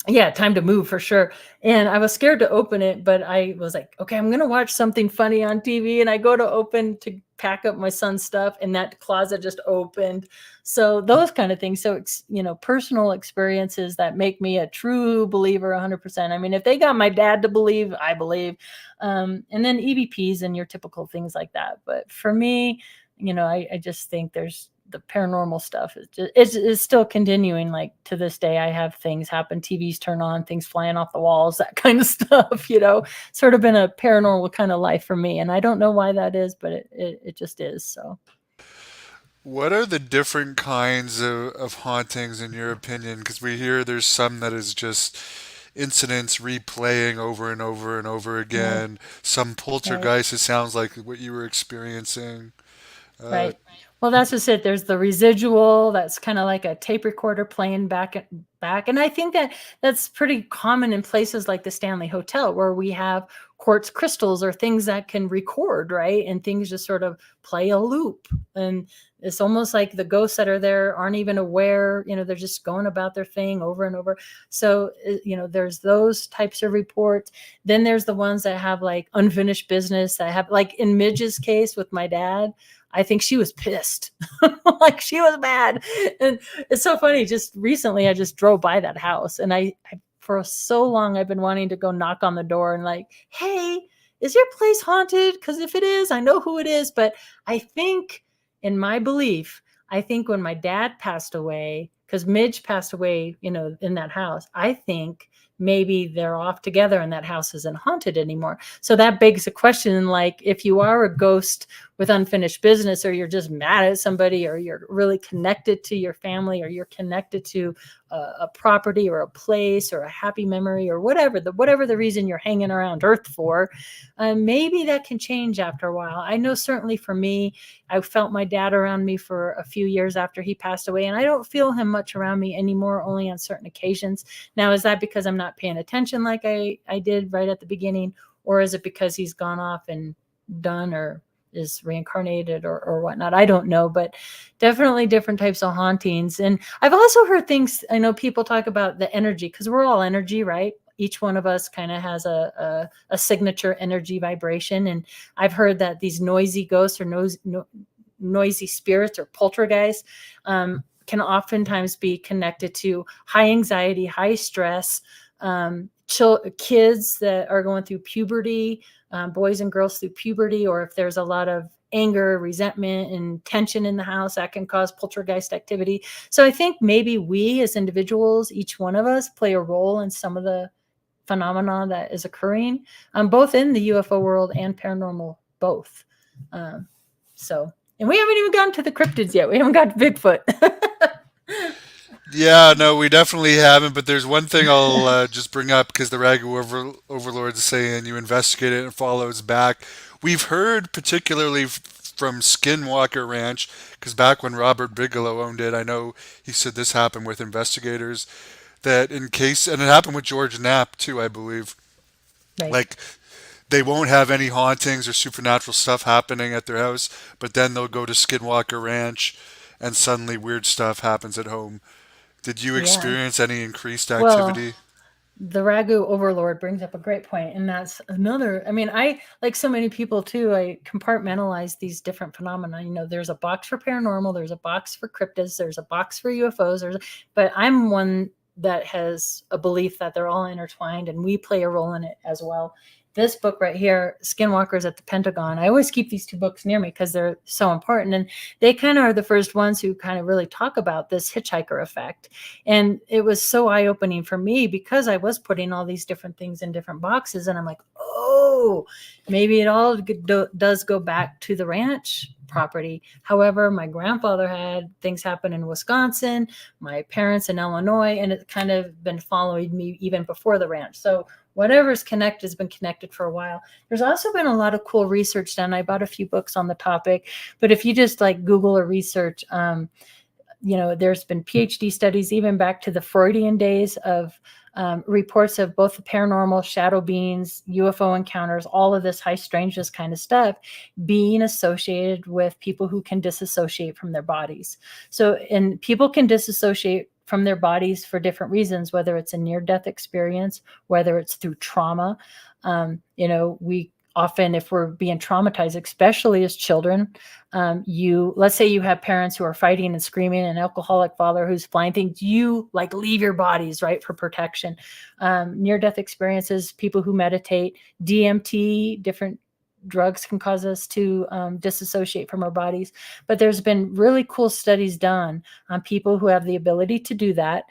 yeah, time to move for sure. And I was scared to open it, but I was like, okay, I'm going to watch something funny on TV. And I go to open to pack up my son's stuff, and that closet just opened. So those kind of things. So, you know, personal experiences that make me a true believer 100%. I mean, if they got my dad to believe, I believe. And then EVPs and your typical things like that. But for me, you know, I just think there's the paranormal stuff is still continuing. Like to this day, I have things happen, TVs turn on, things flying off the walls, that kind of stuff, you know, sort of been a paranormal kind of life for me. And I don't know why that is, but it just is. So What are the different kinds of hauntings in your opinion? Because we hear there's some that is just incidents replaying over and over and over yeah, again. Some right. poltergeist, it sounds like what you were experiencing. Uh, Right. Well, that's just it. There's the residual. That's kind of like a tape recorder playing back and back. And I think that that's pretty common in places like the Stanley Hotel, where we have quartz crystals or things that can record, right? And things just sort of play a loop. And it's almost like the ghosts that are there aren't even aware, you know, they're just going about their thing over and over. So, you know, there's those types of reports. Then there's the ones that have like unfinished business, that have, like in Midge's case with my dad, I think she was pissed. Like she was mad. And it's so funny. Just recently, I just drove by that house, and I for so long, I've been wanting to go knock on the door and like, hey, is your place haunted? Because if it is, I know who it is. But I think, in my belief, I think when my dad passed away, because Midge passed away, you know, in that house, I think maybe they're off together and that house isn't haunted anymore. So that begs the question, like, if you are a ghost with unfinished business, or you're just mad at somebody, or you're really connected to your family, or you're connected to a property or a place or a happy memory or whatever the reason you're hanging around Earth for, maybe that can change after a while. I know certainly for me, I felt my dad around me for a few years after he passed away, and I don't feel him much around me anymore, only on certain occasions. Now, is that because I'm not paying attention like I did right at the beginning, or is it because he's gone off and done, or is reincarnated, or whatnot? I don't know, but definitely different types of hauntings. And I've also heard things, I know people talk about the energy, because we're all energy, right? Each one of us kind of has a signature energy vibration. And I've heard that these noisy ghosts, or noisy spirits, or poltergeists, can oftentimes be connected to high anxiety, high stress, kids that are going through puberty, boys and girls through puberty, or if there's a lot of anger, resentment, and tension in the house, that can cause poltergeist activity. So I think maybe we as individuals, each one of us, play a role in some of the phenomena that is occurring, both in the UFO world and paranormal, both. So, and we haven't even gotten to the cryptids yet. We haven't got to Bigfoot. Yeah, no, we definitely haven't. But there's one thing I'll just bring up because the Ragu Overlord is saying you investigate it and follows back. We've heard particularly from Skinwalker Ranch, because back when Robert Bigelow owned it, I know he said this happened with investigators, that in case, and it happened with George Knapp too, I believe, Right. like they won't have any hauntings or supernatural stuff happening at their house, but then they'll go to Skinwalker Ranch and suddenly weird stuff happens at home. Did you Yeah. experience any increased Well, activity? the Ragu Overlord brings up a great point, and that's another. I mean, I, like so many people too, I compartmentalize these different phenomena. There's a box for paranormal, there's a box for cryptids, there's a box for UFOs, but I'm one that has a belief that they're all intertwined, and we play a role in it as well. This book right here, Skinwalkers at the Pentagon, I always keep these two books near me because they're so important, and they kind of are the first ones who kind of really talk about this hitchhiker effect. And it was so eye-opening for me because I was putting all these different things in different boxes, and I'm like, oh, maybe it all does go back to the ranch property. However, my grandfather had things happen in Wisconsin, my parents in Illinois, and it kind of been following me even before the ranch. So whatever's connected has been connected for a while. There's also been a lot of cool research done. I bought a few books on the topic, but if you just like Google or research, there's been PhD studies even back to the Freudian days of reports of both the paranormal, shadow beings, UFO encounters, all of this high strangeness kind of stuff being associated with people who can disassociate from their bodies. So, and people can disassociate from their bodies for different reasons, whether it's a near-death experience, whether it's through trauma. We often, if we're being traumatized, especially as children, let's say you have parents who are fighting and screaming, an alcoholic father who's flying things, you like leave your bodies, right, for protection. Near-death experiences, people who meditate, DMT, different drugs can cause us to disassociate from our bodies. But there's been really cool studies done on people who have the ability to do that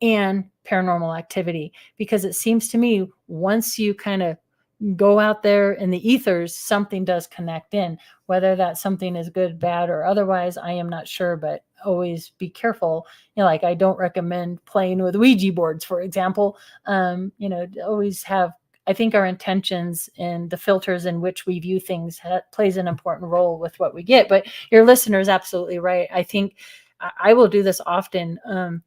and paranormal activity, because it seems to me once you kind of go out there in the ethers, something does connect in. Whether that something is good, bad, or otherwise, I am not sure, but always be careful. Like I don't recommend playing with Ouija boards, for example. Always have, I think our intentions and the filters in which we view things plays an important role with what we get. But your listener is absolutely right. I think I will do this often.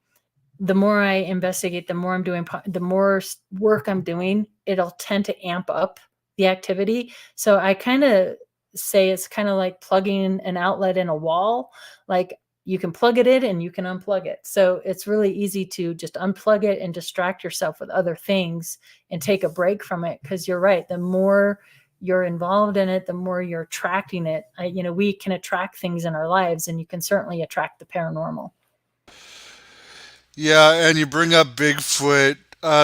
The more I investigate, the more I'm doing, the more work I'm doing, it'll tend to amp up the activity. So I kind of say it's kind of like plugging an outlet in a wall. Like you can plug it in and you can unplug it. So it's really easy to just unplug it and distract yourself with other things and take a break from it. Because you're right. The more you're involved in it, the more you're attracting it. We can attract things in our lives, and you can certainly attract the paranormal. Yeah, and you bring up Bigfoot.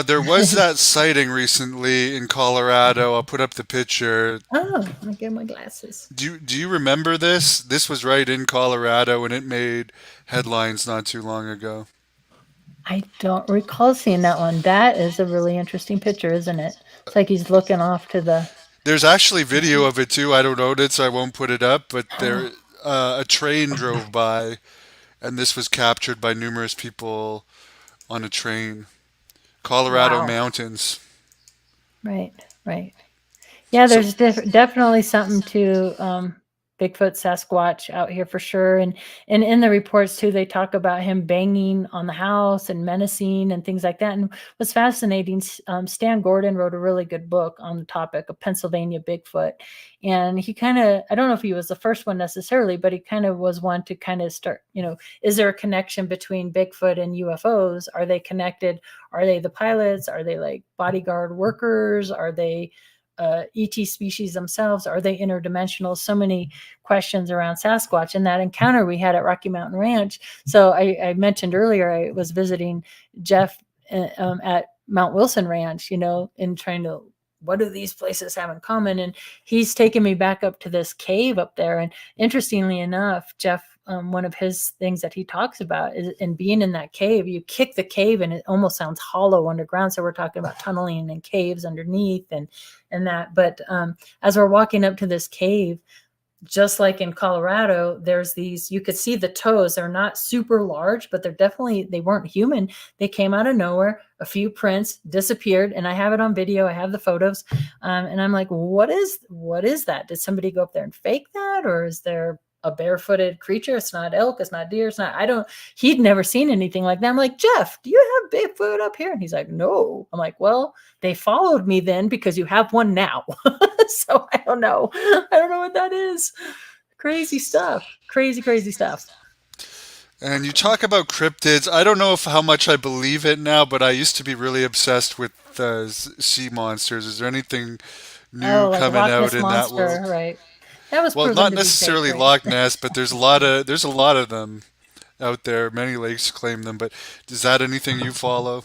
There was that sighting recently in Colorado. I'll put up the picture. Oh, I get my glasses. Do you remember this? This was right in Colorado, and it made headlines not too long ago. I don't recall seeing that one. That is a really interesting picture, isn't it? It's like he's looking off to the. There's actually video of it too. I don't own it, so I won't put it up. But there, a train drove by, and this was captured by numerous people on a train. Colorado Wow. mountains. Right. Right. Yeah, So there's definitely something to Bigfoot, Sasquatch out here for sure. And in the reports too, they talk about him banging on the house and menacing and things like that. And what's fascinating, Stan Gordon wrote a really good book on the topic of Pennsylvania Bigfoot. And he kind of, I don't know if he was the first one necessarily, but he kind of was one to kind of start, is there a connection between Bigfoot and UFOs? Are they connected? Are they the pilots? Are they like bodyguard workers? Are they ET species themselves? Are they interdimensional? So many questions around Sasquatch and that encounter we had at Rocky Mountain Ranch. So I mentioned earlier, I was visiting Jeff at Mount Wilson Ranch, and trying to, what do these places have in common? And he's taken me back up to this cave up there. And interestingly enough, Jeff, one of his things that he talks about is in being in that cave, you kick the cave and it almost sounds hollow underground. So we're talking about tunneling and caves underneath and that. But as we're walking up to this cave, just like in Colorado, there's these, you could see the toes. They're not super large, but they weren't human. They came out of nowhere, a few prints disappeared, and I have it on video. I have the photos. And I'm like, what is that? Did somebody go up there and fake that? Or is there a barefooted creature? It's not elk. It's not deer. He'd never seen anything like that. I'm like, Jeff, do you have Bigfoot up here? And he's like, no. I'm like, well, they followed me then because you have one now. So I don't know. I don't know what that is. Crazy stuff. Crazy stuff. And you talk about cryptids. I don't know if how much I believe it now, but I used to be really obsessed with sea monsters. Is there anything new Oh, like coming Loch out Ness in that Monster, world? right? That was Well, proven not to be fake, necessarily right? Loch Ness, but there's a lot of them out there. Many lakes claim them, but is that anything you follow?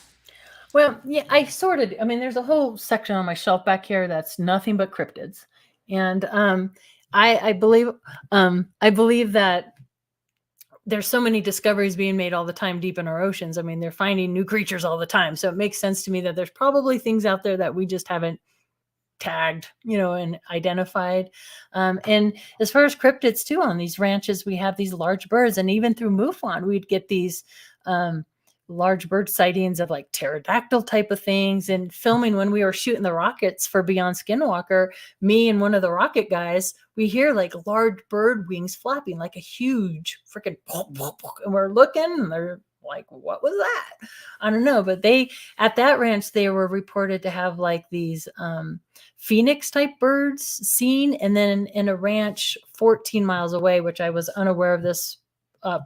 Well, yeah, I sorted. I mean, there's a whole section on my shelf back here that's nothing but cryptids, and I believe that there's so many discoveries being made all the time deep in our oceans. I mean, they're finding new creatures all the time, so it makes sense to me that there's probably things out there that we just haven't tagged, and identified. And as far as cryptids too, on these ranches, we have these large birds, and even through MUFON, we'd get these um, large bird sightings of like pterodactyl type of things. And filming when we were shooting the rockets for Beyond Skinwalker, me and one of the rocket guys, we hear like large bird wings flapping, like a huge freaking, and we're looking, and they're like, what was that? I don't know, but at that ranch, they were reported to have like these phoenix type birds seen. And then in a ranch 14 miles away, which I was unaware of this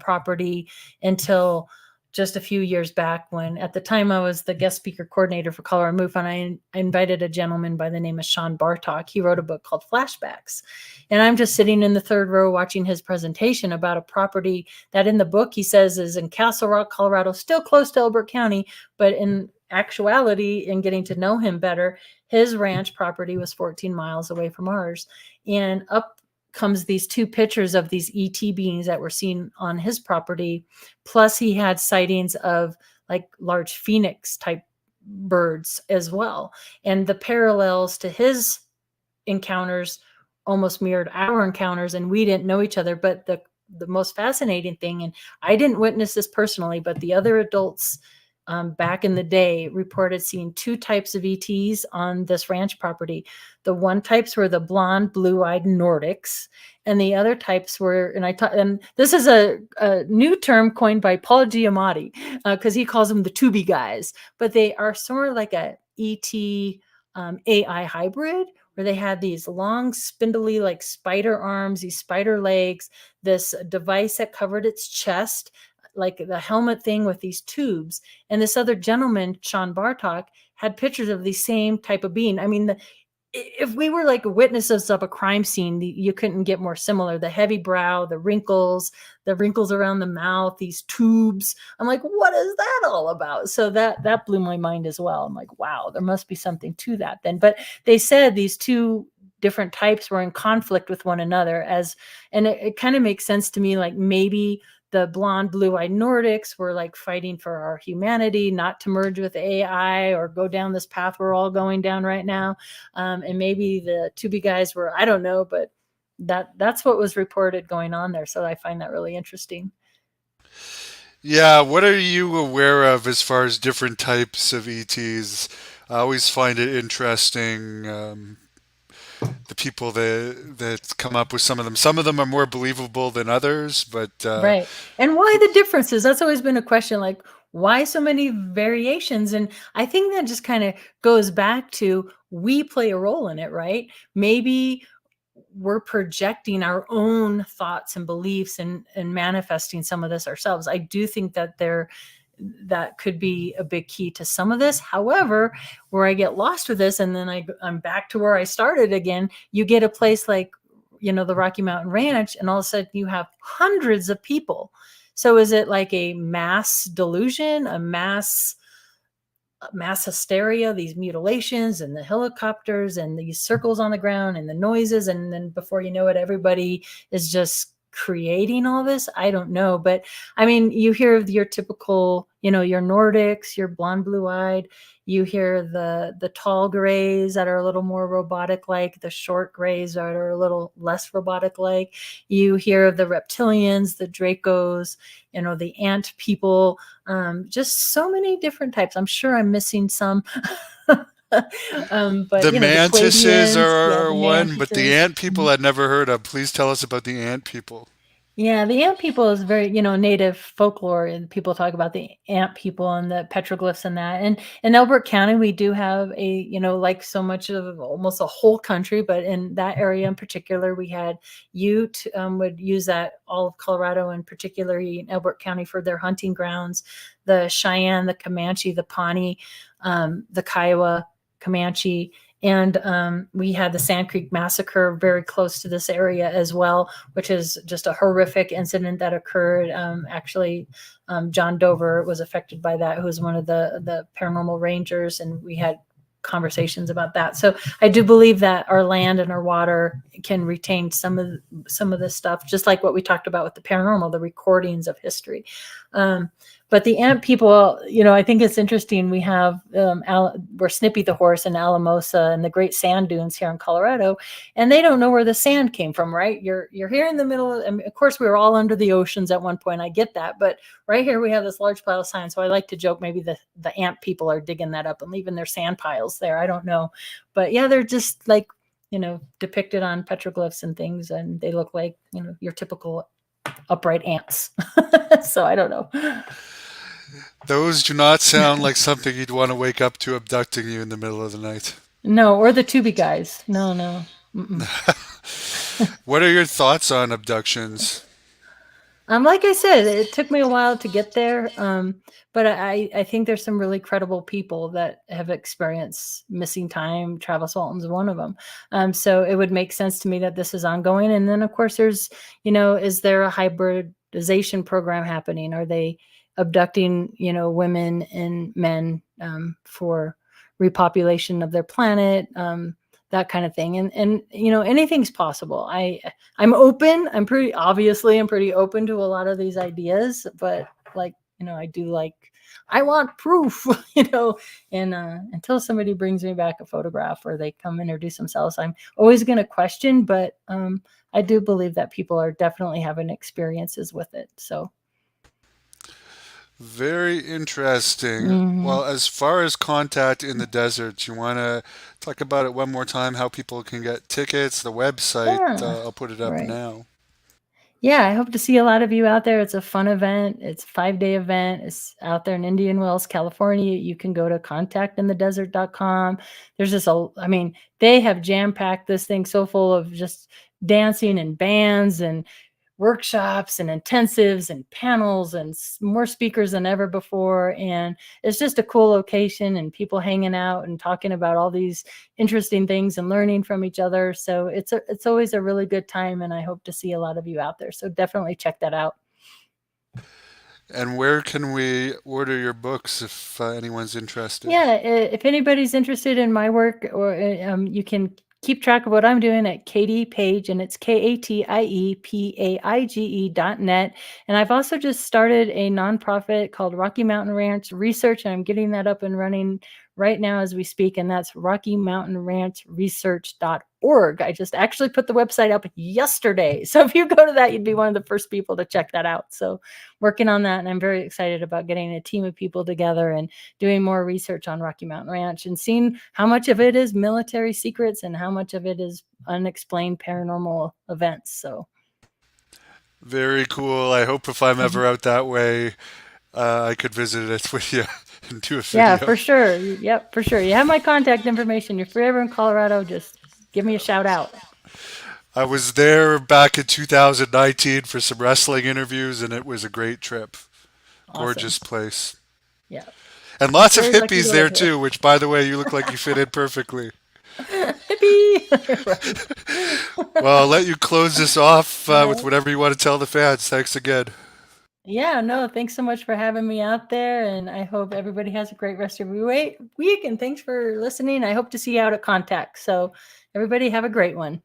property until just a few years back, when at the time I was the guest speaker coordinator for Colorado MUFON. I invited a gentleman by the name of Sean Bartok. He wrote a book called Flashbacks. And I'm just sitting in the third row watching his presentation about a property that in the book he says is in Castle Rock, Colorado, still close to Elbert County, but in actuality, in getting to know him better, his ranch property was 14 miles away from ours. And up comes these two pictures of these ET beings that were seen on his property. Plus he had sightings of like large phoenix type birds as well. And the parallels to his encounters almost mirrored our encounters, and we didn't know each other. But the most fascinating thing, and I didn't witness this personally, but the other adults back in the day reported seeing two types of ETs on this ranch property. The one types were the blonde, blue-eyed Nordics, and the other types were, and this is a new term coined by Paul Giamatti, because he calls them the Tubi guys, but they are sort of like a ET AI hybrid, where they had these long, spindly, like spider arms, these spider legs, this device that covered its chest, like the helmet thing with these tubes. And this other gentleman, Sean Bartok, had pictures of the same type of being. I mean, if we were like witnesses of a crime scene, you couldn't get more similar. The heavy brow, the wrinkles around the mouth, these tubes. I'm like, what is that all about? So that blew my mind as well. I'm like, wow, there must be something to that then. But they said these two different types were in conflict with one another, and it kind of makes sense to me, like maybe the blonde, blue-eyed Nordics were like fighting for our humanity, not to merge with AI or go down this path we're all going down right now. And maybe the Tubi guys were, I don't know, but that's what was reported going on there. So I find that really interesting. Yeah, what are you aware of as far as different types of ETs? I always find it interesting, the people that come up with some of them. Some of them are more believable than others, but Right. And why the differences? That's always been a question, like why so many variations? And I think that just kind of goes back to we play a role in it, right? Maybe we're projecting our own thoughts and beliefs and manifesting some of this ourselves. I do think that that could be a big key to some of this. However, where I get lost with this, and then I'm back to where I started again, you get a place like, the Rocky Mountain Ranch, and all of a sudden you have hundreds of people. So is it like a mass delusion, a mass hysteria, these mutilations and the helicopters and these circles on the ground and the noises, and then before you know it, everybody is just creating all this? I don't know, but I mean, you hear of your typical, your Nordics, your blonde, blue-eyed. You hear the tall grays that are a little more robotic like, the short grays that are a little less robotic like. You hear of the reptilians, the Dracos, the ant people, just so many different types. I'm sure I'm missing some. But the the mantises Pleiadians, yeah, are the one, but the mantises. ant people I'd never heard of. Please tell us about the ant people. Yeah, the ant people is very, native folklore, and people talk about the ant people and the petroglyphs and that. And in Elbert County, we do have like so much of almost a whole country, but in that area in particular, we had Ute would use that, all of Colorado, and particularly in Elbert County, for their hunting grounds. The Cheyenne, the Comanche, the Pawnee, the Kiowa, Comanche. And we had the Sand Creek Massacre very close to this area as well, which is just a horrific incident that occurred. Actually, John Dover was affected by that, who was one of the paranormal rangers, and we had conversations about that. So I do believe that our land and our water can retain some of this stuff, just like what we talked about with the paranormal, the recordings of history. But the ant people, I think it's interesting. We have we're Snippy the horse in Alamosa and the Great Sand Dunes here in Colorado, and they don't know where the sand came from, right? You're here in the middle. Of course, we were all under the oceans at one point. I get that, but right here we have this large pile of sand. So I like to joke maybe the ant people are digging that up and leaving their sand piles there. I don't know, but yeah, they're just like depicted on petroglyphs and things, and they look like your typical upright ants. So I don't know. Those do not sound like something you'd want to wake up to abducting you in the middle of the night. No, or the Tubi guys. No. What are your thoughts on abductions? Like I said, it took me a while to get there. But I think there's some really credible people that have experienced missing time. Travis Walton's one of them. So it would make sense to me that this is ongoing. And then, of course, there's, is there a hybridization program happening? Are they abducting, women and men for repopulation of their planet? That kind of thing. And anything's possible. I'm open. I'm pretty open to a lot of these ideas, but I want proof, and until somebody brings me back a photograph or they come introduce themselves, I'm always going to question, but I do believe that people are definitely having experiences with it. So. Very interesting. Mm-hmm. Well, as far as contact in the desert, you want to talk about it one more time, how people can get tickets, the website. Yeah, I'll put it up right. now. Yeah, I hope to see a lot of you out there. It's a fun event. It's a 5-day event. It's out there in Indian Wells, California. You can go to contactinthedesert.com. There's just they have jam-packed this thing so full of just dancing and bands and workshops and intensives and panels and more speakers than ever before. And it's just a cool location and people hanging out and talking about all these interesting things and learning from each other. So it's always a really good time, and I hope to see a lot of you out there. So definitely check that out. And where can we order your books if anyone's interested? Yeah, if anybody's interested in my work, or you can keep track of what I'm doing at Katie Paige, and it's KATIEPAIGE.net. And I've also just started a nonprofit called Rocky Mountain Ranch Research, and I'm getting that up and running right now as we speak, and that's RockyMountainRanchResearch.org. I just actually put the website up yesterday. So if you go to that, you'd be one of the first people to check that out. So working on that, and I'm very excited about getting a team of people together and doing more research on Rocky Mountain Ranch and seeing how much of it is military secrets and how much of it is unexplained paranormal events. So Very cool. I hope if I'm ever out that way, I could visit it with you and do a video. yeah, for sure. Yep, for sure. You have my contact information. If you're ever in Colorado, just give me a shout out. I was there back in 2019 for some wrestling interviews, and it was a great trip. Awesome. Gorgeous place. Yeah. And lots of Very lucky hippies to there live here. too, which, by the way, you look like you fit in perfectly. Hippie. Right. Well, I'll let you close this off with whatever you want to tell the fans. Thanks again. Yeah, no, thanks so much for having me out there. And I hope everybody has a great rest of your week. And thanks for listening. I hope to see you out at Contact. So everybody have a great one.